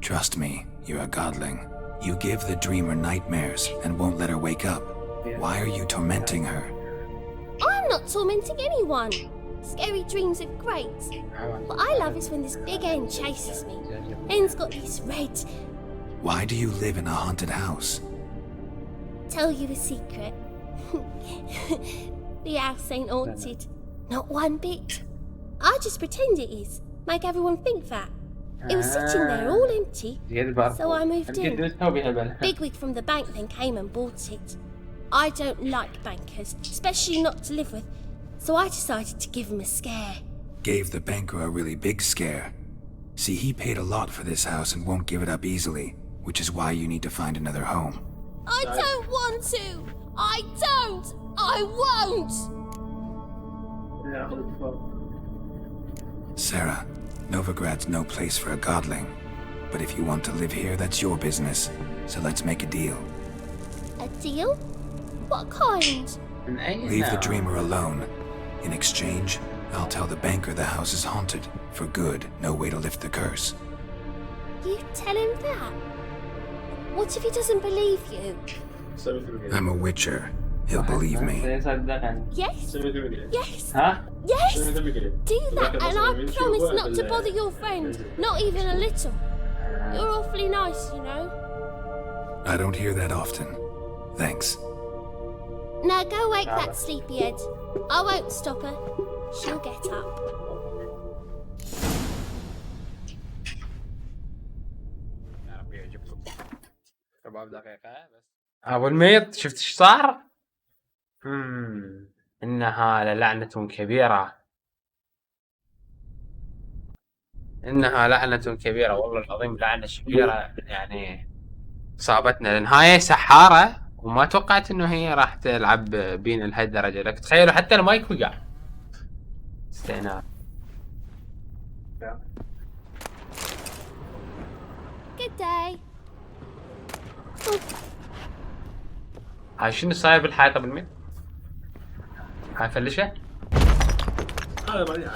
trust me, you're a godling. You give the dreamer nightmares and won't let her wake up. Why are you tormenting her? I'm not tormenting anyone. Scary dreams are great. What I love is when this big hen chases me. Hen's got this red... Why do you live in a haunted house? Tell you a secret. The house ain't haunted. Not one bit. I just pretend it is. Make everyone think that. It was sitting there all empty, so I moved in. Bigwig from the bank then came and bought it. I don't like bankers, especially not to live with, so I decided to give him a scare. Gave the banker a really big scare. See, he paid a lot for this house and won't give it up easily, which is why you need to find another home. I don't want to! I don't! I won't! Sarah, Novigrad's no place for a godling. But if you want to live here, that's your business. So let's make a deal. A deal? What kind? Leave the dreamer alone. In exchange, I'll tell the banker the house is haunted. For good, no way to lift the curse. You tell him that? What if he doesn't believe you? I'm a witcher. He'll believe me. Yes? Yes? Huh? Yes! Do that and I promise not to bother your friend. Not even a little. You're awfully nice, you know. I don't hear that often. Thanks. Now go wake that sleepyhead. I won't stop her. She'll get up. ابو الميط شفت ايش صار؟ انها للعنة كبيرة. انها لعنة كبيرة والله العظيم، لعنة كبيرة يعني صابتنا. لان هاي سحارة وما توقعت انه هي راح تلعب بينا لهالدرجة. لك تخيلوا حتى المايك وقع. استئناف. Good day. هاي شنو صاير بالحياة ابو الميط؟ هاي فلشة؟ هذا بعدين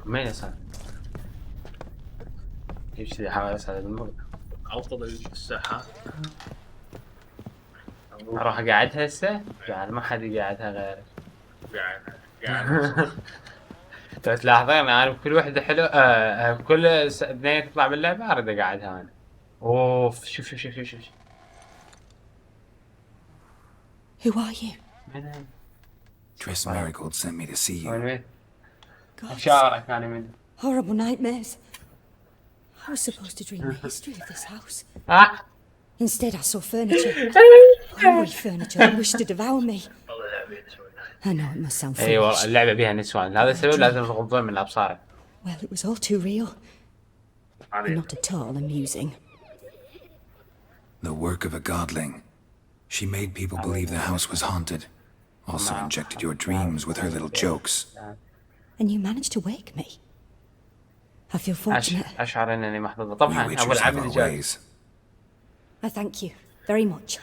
مين صار؟ ايش اللي حاول اساعد بالموت؟ اوطد الساحة. اروح اقعدها هسه؟ يعني ما حد يقعدها غيرك. قاعد. تلاحظين انا بكل وحدة حلو بكل اثنين تطلع باللعبة اريد اقعدها انا. اوف شوف شوف شوف شوف شوف. Who are you? Triss Marigold sent me to see you. شعرك انا من Horrible nightmares. I was supposed to dream the history of this house. Instead I saw furniture. Hungry furniture that wished to devour me. I know it must sound foolish. ايوه اللعبة بيها نسوان، هذا السبب لازم تغضون من ابصارك. Well, it was all too real. And not at all amusing. The work of a godling. She made people believe the house was haunted. Also injected your dreams with her little jokes. And you managed to wake me. I feel fortunate. أشعر أنني محظوظة. طبعا أبو العبد جاي. I thank you very much.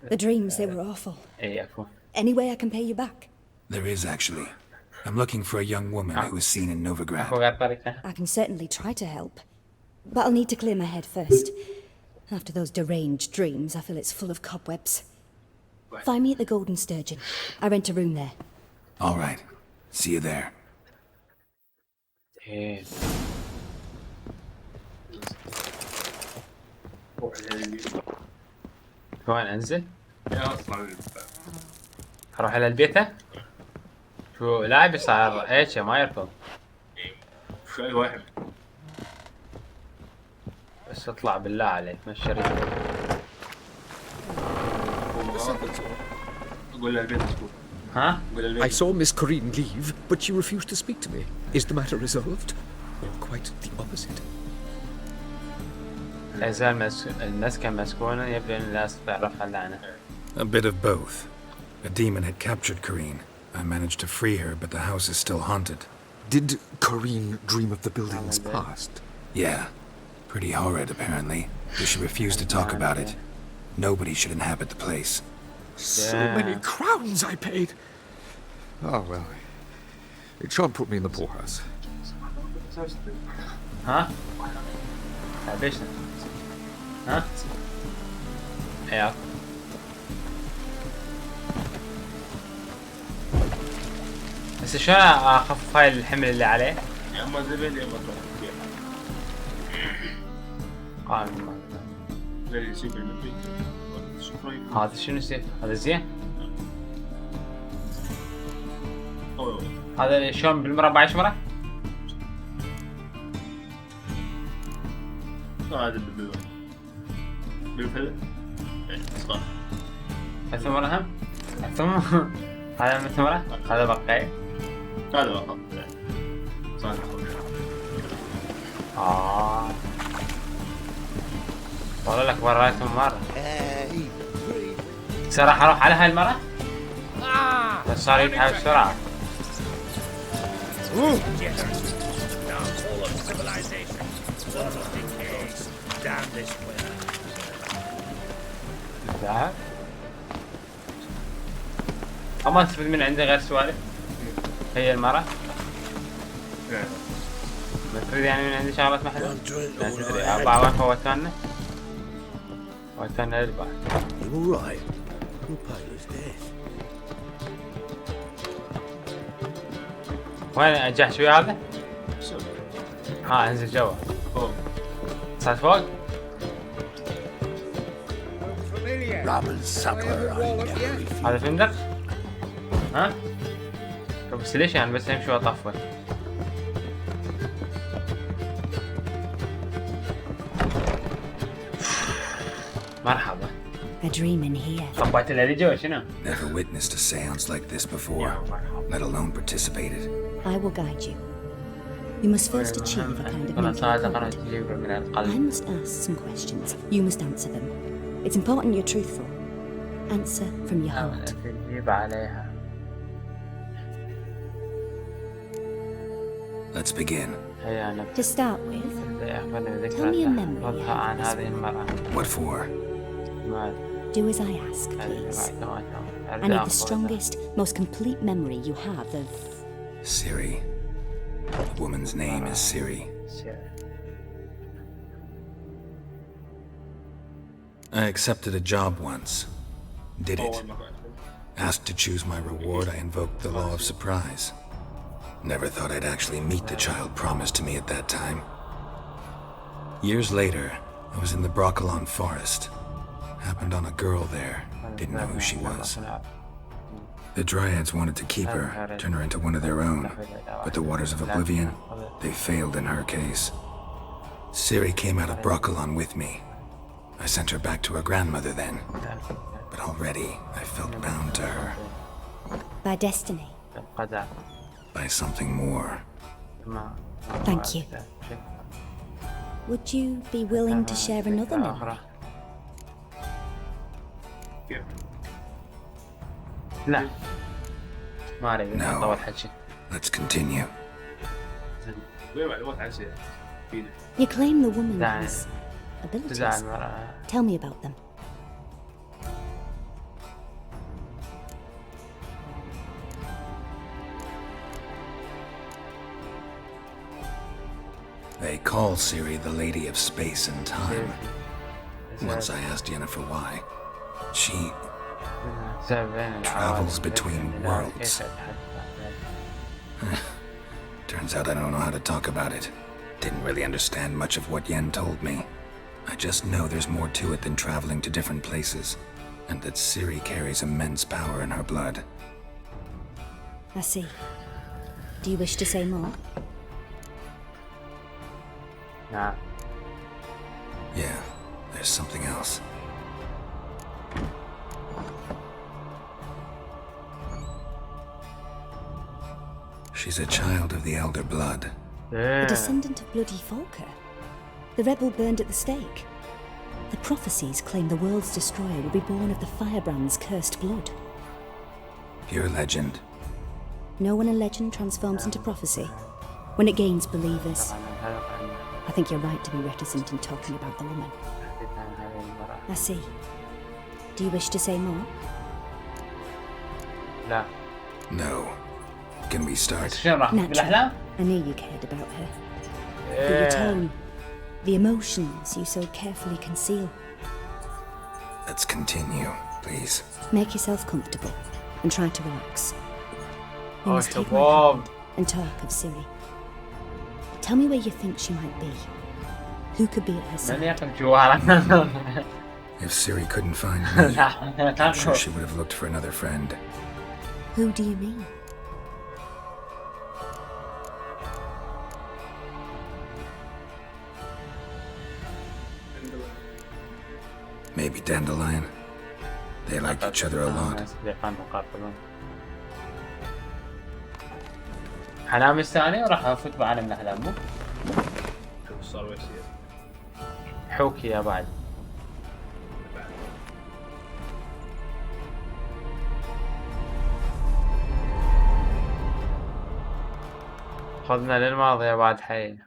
The dreams, they were awful. إيه عفوا. Any way I can pay you back? There is actually. I'm looking for a young woman who was seen in Novigrad. I can certainly try to help. But I'll need to clear my head first. After those deranged dreams, I feel it's full of cobwebs. Find me at the Golden Sturgeon. I rent a room there. All right. See you there. إيه. وين انزل؟ اروح على البيت. شو لاعب صار ايش ما يركض. شوي واحد بس اطلع بالله عليك مشي رجلي. قول له البيت مسكون. ها؟ I saw Miss Corinne leave, but she refused to speak to me. Is the matter resolved? Quite the opposite. لا يزال المسكن مسكونا يبدو ان لا استطيع رفع اللعنة. A bit of both. A demon had captured Corinne. I managed to free her, but the house is still haunted. Did Corinne dream of the building's past? Yeah. Pretty horrid, apparently. But she refused to talk about it. Nobody should inhabit the place. So many crowns I paid. Oh well. It shan't put me in the poorhouse. ها؟ ليش؟ ها؟ ايه بس شلون اخفف هاي الحمل اللي عليه؟ يا اما زبل يا اما تروح. هذا شنو سيف؟ هذا زين؟ هذا شلون بالمربع يشمره؟ هذا بالفل صح. الثمرة هم؟ الثمرة هذا من الثمرة؟ هذا بقى هذا بقى صح. والله لك وريتهم مرة. راح اروح على هاي المرة؟ بس صار يتحول بسرعة. الذهب؟ ما استفيد من عندي غير سوالف؟ هي المرة؟ ما تريد يعني من عندي شغلات محلة؟ لا تدري أبا وين فوتونا؟ فوتونا للبعض. وين الجحش ويا هذا؟ انزل جوا. صار فوق؟ هذا فندق؟ ها؟ بس ليش يعني بس امشي واطفي؟ مرحبا. طبعت اللي جوا شنو؟ Never witnessed a seance like this before, let alone participated. I will guide you. You must first achieve a kind of mental accord. I must ask some questions. You must answer them. It's important you're truthful. Answer from your heart. Let's begin. To start with, tell me a memory you have of this woman. What for? Do as I ask, please. I need the strongest, most complete memory you have of... Siri. The woman's name is Siri. I accepted a job once. Did it. Asked to choose my reward, I invoked the law of surprise. Never thought I'd actually meet the child promised to me at that time. Years later, I was in the Broccolon forest. Happened on a girl there. Didn't know who she was. The Dryads wanted to keep her, turn her into one of their own. But the waters of oblivion, they failed in her case. Siri came out of Broccolon with me. I sent her back to her grandmother then. But already, I felt bound to her. By destiny. By something more. Thank you. Would you be willing to share another memory? لا ما أريد أطول حكي. Let's continue. You claim the woman has abilities. Tell me about them. They call Siri the Lady of Space and Time. Once I asked Yennefer why. She travels between worlds. Turns out I don't know how to talk about it. Didn't really understand much of what Yen told me. I just know there's more to it than traveling to different places, and that Ciri carries immense power in her blood. I see. Do you wish to say more? Nah. Yeah, there's something else. She's a child of the Elder Blood. A descendant of bloody Volker. The rebel burned at the stake. The prophecies claim the world's destroyer will be born of the Firebrand's cursed blood. Pure legend. No one in legend transforms into prophecy when it gains believers. I think you're right to be reticent in talking about the woman. I see. Do you wish to say more? No. Can we start? Naturally. I knew you cared about her. But your tone, the emotions you so carefully conceal. Let's continue, please. Make yourself comfortable and try to relax. You must take my hand and talk of Ciri. Tell me where you think she might be. Who could be at her side? If Ciri couldn't find me, I'm sure she would have looked for another friend. Who do you mean? Maybe Dandelion. They like each other a lot. حلام الثاني وراح افوت بعالم الاحلام مو؟ شو صار ويصير؟ حوكي يا بعد. خذنا للماضي يا بعد حي.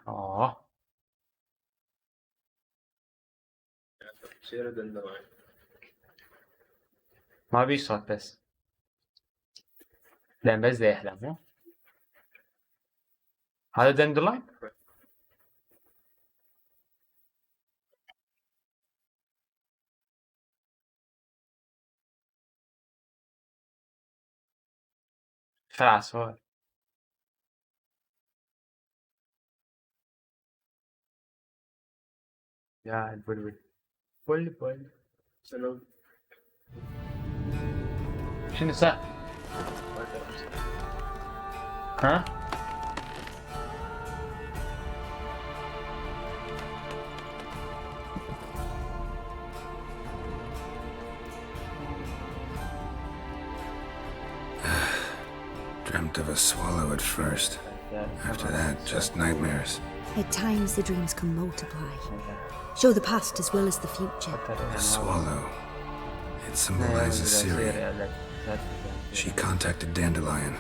ما بي صوت بس. لان بس ده يحلم مو؟ هذا دندلاين؟ خلاص هو يا البلبل بلبل شنو؟ شنو صار؟ ها؟ Dreamt of a swallow at first. After that, just nightmares. At times the dreams can multiply. Show the past as well as the future. A swallow. It symbolizes Ciri. She contacted Dandelion.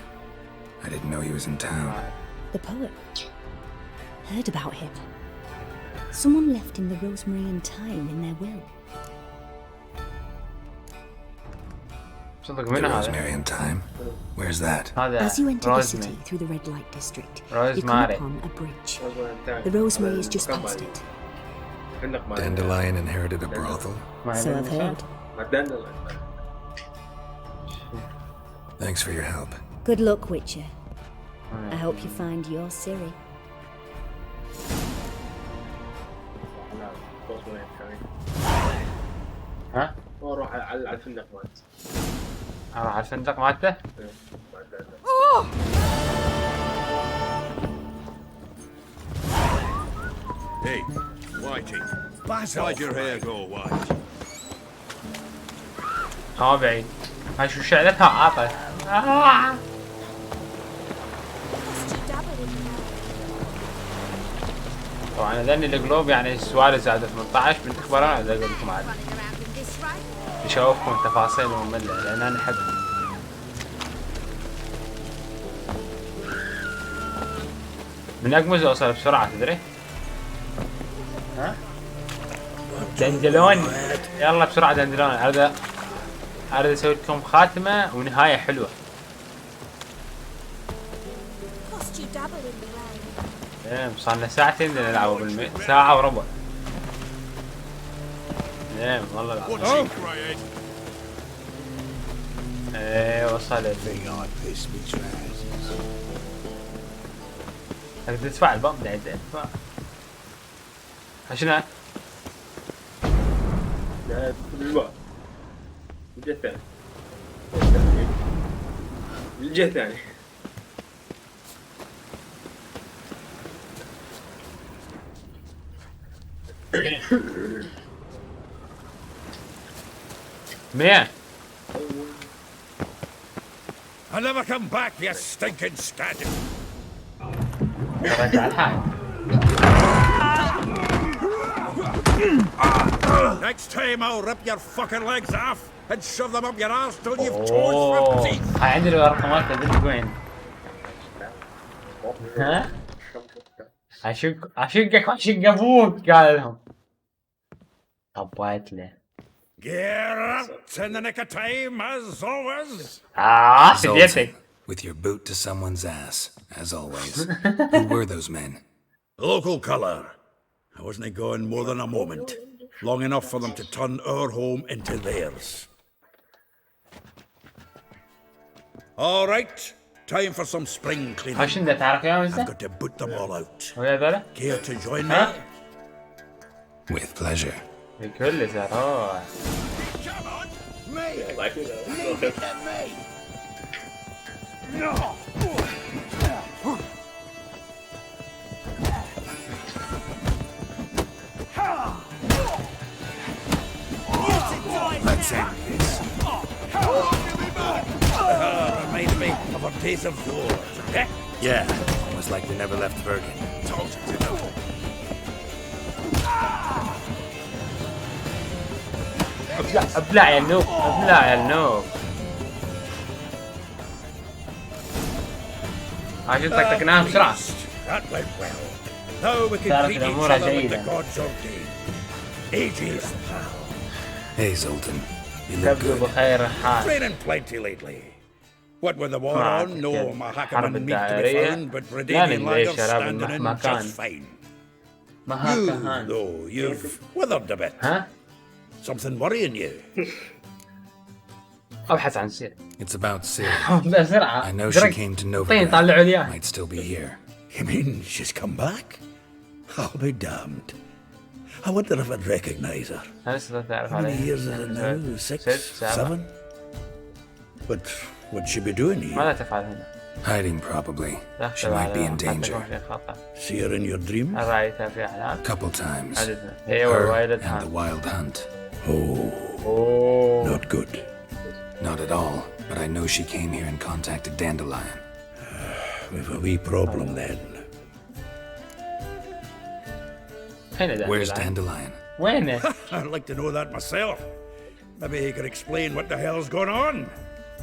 I didn't know he was in town. The poet. Heard about him. Someone left him the rosemary and thyme in their will. The rosemary and thyme? Where's that? As you enter the city through the red light district, you come upon a bridge. The rosemary is just past it. Dandelion inherited a brothel? So I've heard. Thanks for your help. Good luck, Witcher. I hope you find your Ciri. ها؟ روح على الفندق مالته. اروح على الفندق مالته؟ Hey, Whitey. Why'd your hair go white? بعيد. هاي شو شعلتها عاطل. طبعا هذني القلوب يعني السوالف زادت 18 بنتخبرون اذا اقول لكم عادي. يشوفكم تفاصيل مملة لان انا احبها. من اقمز اوصل بسرعة تدري؟ ها؟ دندلون يلا بسرعة دندلون اريد اسوي لكم خاتمة ونهاية حلوة. صارنا ساعتين نلعب بالميت، ساعة وربع. نعم والله العظيم. ايه وصلت. تقدر تدفع الباب ده يدفع. شنو؟ لا بالباب. الجهة الثانية. الجهة الثانية. مية. I'll never come back, you stinking scad. Next time I'll rip your fucking legs off and shove them up your arse till you've toes from teeth. هاي عندي الرقمات تدري وين؟ ها؟ اشقك واشق ابوك قال لهم. طبيت له. Gear in the nick of time, as always. سديتك. With your boot to someone's ass, as always. Who were those men? Local colour. I wasn't gone more than a moment. Long enough for them to turn our home into theirs. All right, time for some spring cleaning. I've got to boot them all out. Care to join me? With pleasure. بكل سرور. Come on, me. Leave it to me. No. Let's end this. Reminds me of a piece of yours. Yeah, almost like we never left Bergen. Told you to know. ابلع يا النوب، ابلع يا النوب. عشان طقطقناها بسرعة. That went well. Now we can greet each other with the gods ordained. Ages, pal. Hey, Zoltan. You look تبدو good. بخير حال. Training plenty lately. What with the war on, no Mahakaman meat to be found, but Bredanian lagers standing in just fine. You, though, you've withered a bit. Huh? Something worrying you? ابحث عن سير. It's about Sid. بسرعة. I know she came to طين طلعوا لي Might still be here. You mean she's come back? I'll be damned. I wonder if I'd recognise her. How many years is it now? 6, 7? But what'd she be doing here? ماذا تفعل هنا؟ Hiding, probably. She might be in danger. See her in your dreams? رأيتها في أحلام؟ Couple times. هي Her ووالدها. and the wild hunt. Oh. Not good. Not at all, but I know she came here and contacted Dandelion. We've a wee problem then. Where's Dandelion? وينه؟ I'd like to know that myself. Maybe he could explain what the hell's going on.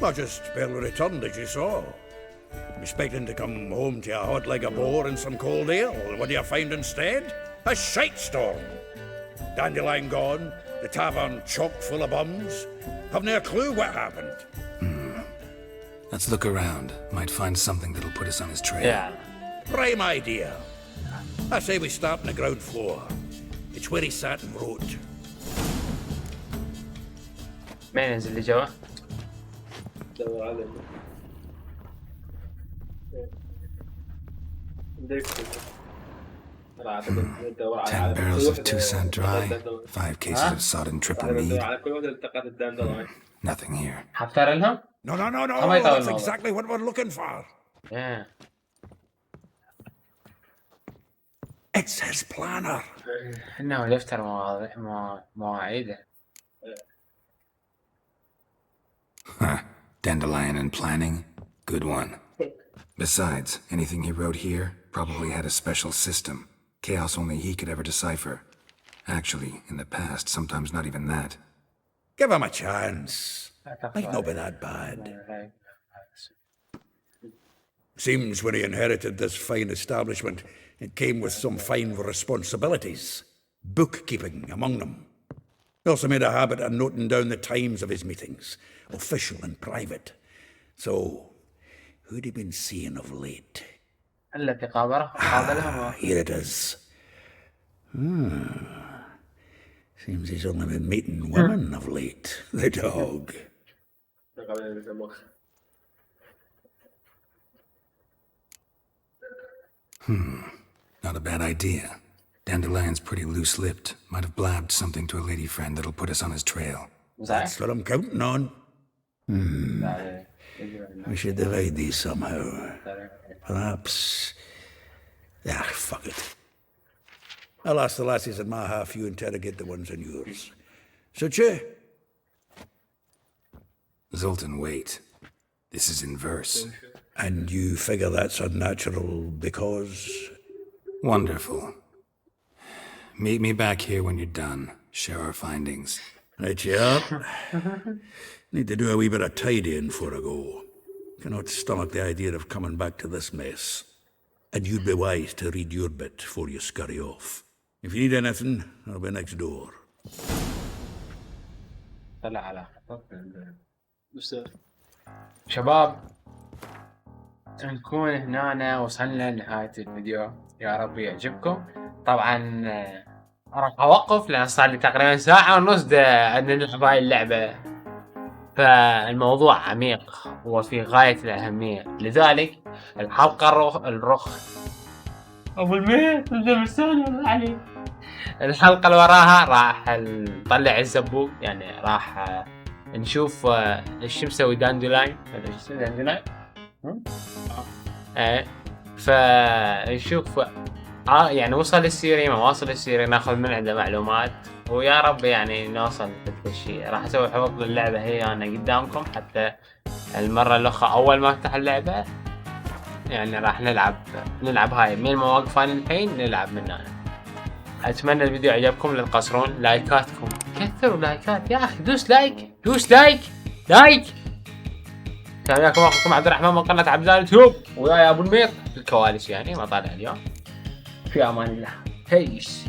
I just barely returned, as you saw. Expecting to come home to a hot leg of boar and some cold ale. What do you find instead? A shite storm. Dandelion gone, the tavern chock full of bums. Haven't a clue what happened. Let's look around. Might find something that'll put us on his trail. Yeah. Prime idea. I say we start on the ground floor. It's where he sat and wrote. مين ينزل اللي جوا؟ دور عليه. Ten barrels of Toussaint dry, 5 cases of sodden triple mead. Nothing here. حفتر لهم؟ No. That's exactly what we're looking for. Yeah. It's his planner. إنه دفتر مواعيده. Huh. Dandelion and planning? Good one. Besides, anything he wrote here probably had a special system. Chaos only he could ever decipher. Actually, in the past, sometimes not even that. Give him a chance. Might not be that bad. Seems when he inherited this fine establishment, it came with some fine responsibilities. Bookkeeping among them. He also made a habit of noting down the times of his meetings, official and private. So, who'd he been seeing of late? Here it is. Seems he's only been meeting women of late. The dog. Not a bad idea. Dandelion's pretty loose-lipped. Might have blabbed something to a lady friend that'll put us on his trail. That's what I'm counting on. We should divide these somehow. Perhaps... fuck it. I'll ask the lassies in my half, you interrogate the ones in yours. Such a... Zoltan, wait. This is in verse. And you figure that's unnatural because... Wonderful. Meet me back here when you're done. Share our findings. Right, yeah. Need to do a wee bit of tidying before I go. Cannot stomach the idea of coming back to this mess. And you'd be wise to read your bit before you scurry off. If you need anything, I'll be next door. طلع على شباب، نكون هنا وصلنا لنهاية الفيديو. يا رب يعجبكم. طبعا راح اوقف لان صار لي تقريبا ساعة ونص عندنا نلعب هاي اللعبة، فالموضوع عميق وفي غاية الأهمية، لذلك الحلقة ابو الميت علي. الحلقة اللي وراها راح نطلع الزبوق، يعني راح نشوف ايش مسوي داندلاين. فنشوف يعني وصل السيري ما واصل السيري، ناخذ من عنده معلومات، ويا رب يعني نوصل لكل شيء. راح اسوي حفظ للعبة هي انا قدامكم، حتى المرة الاخرى اول ما افتح اللعبة يعني راح نلعب هاي من المواقف الحين نلعب منها. اتمنى الفيديو عجبكم. لا تقصرون لايكاتكم، كثروا لايكات يا اخي، دوس لايك. كان وياكم اخوكم عبد الرحمن من قناة عبد اليوتيوب، وياي ابو الميط في الكواليس يعني ما طالع اليوم. في امان الله. هيس.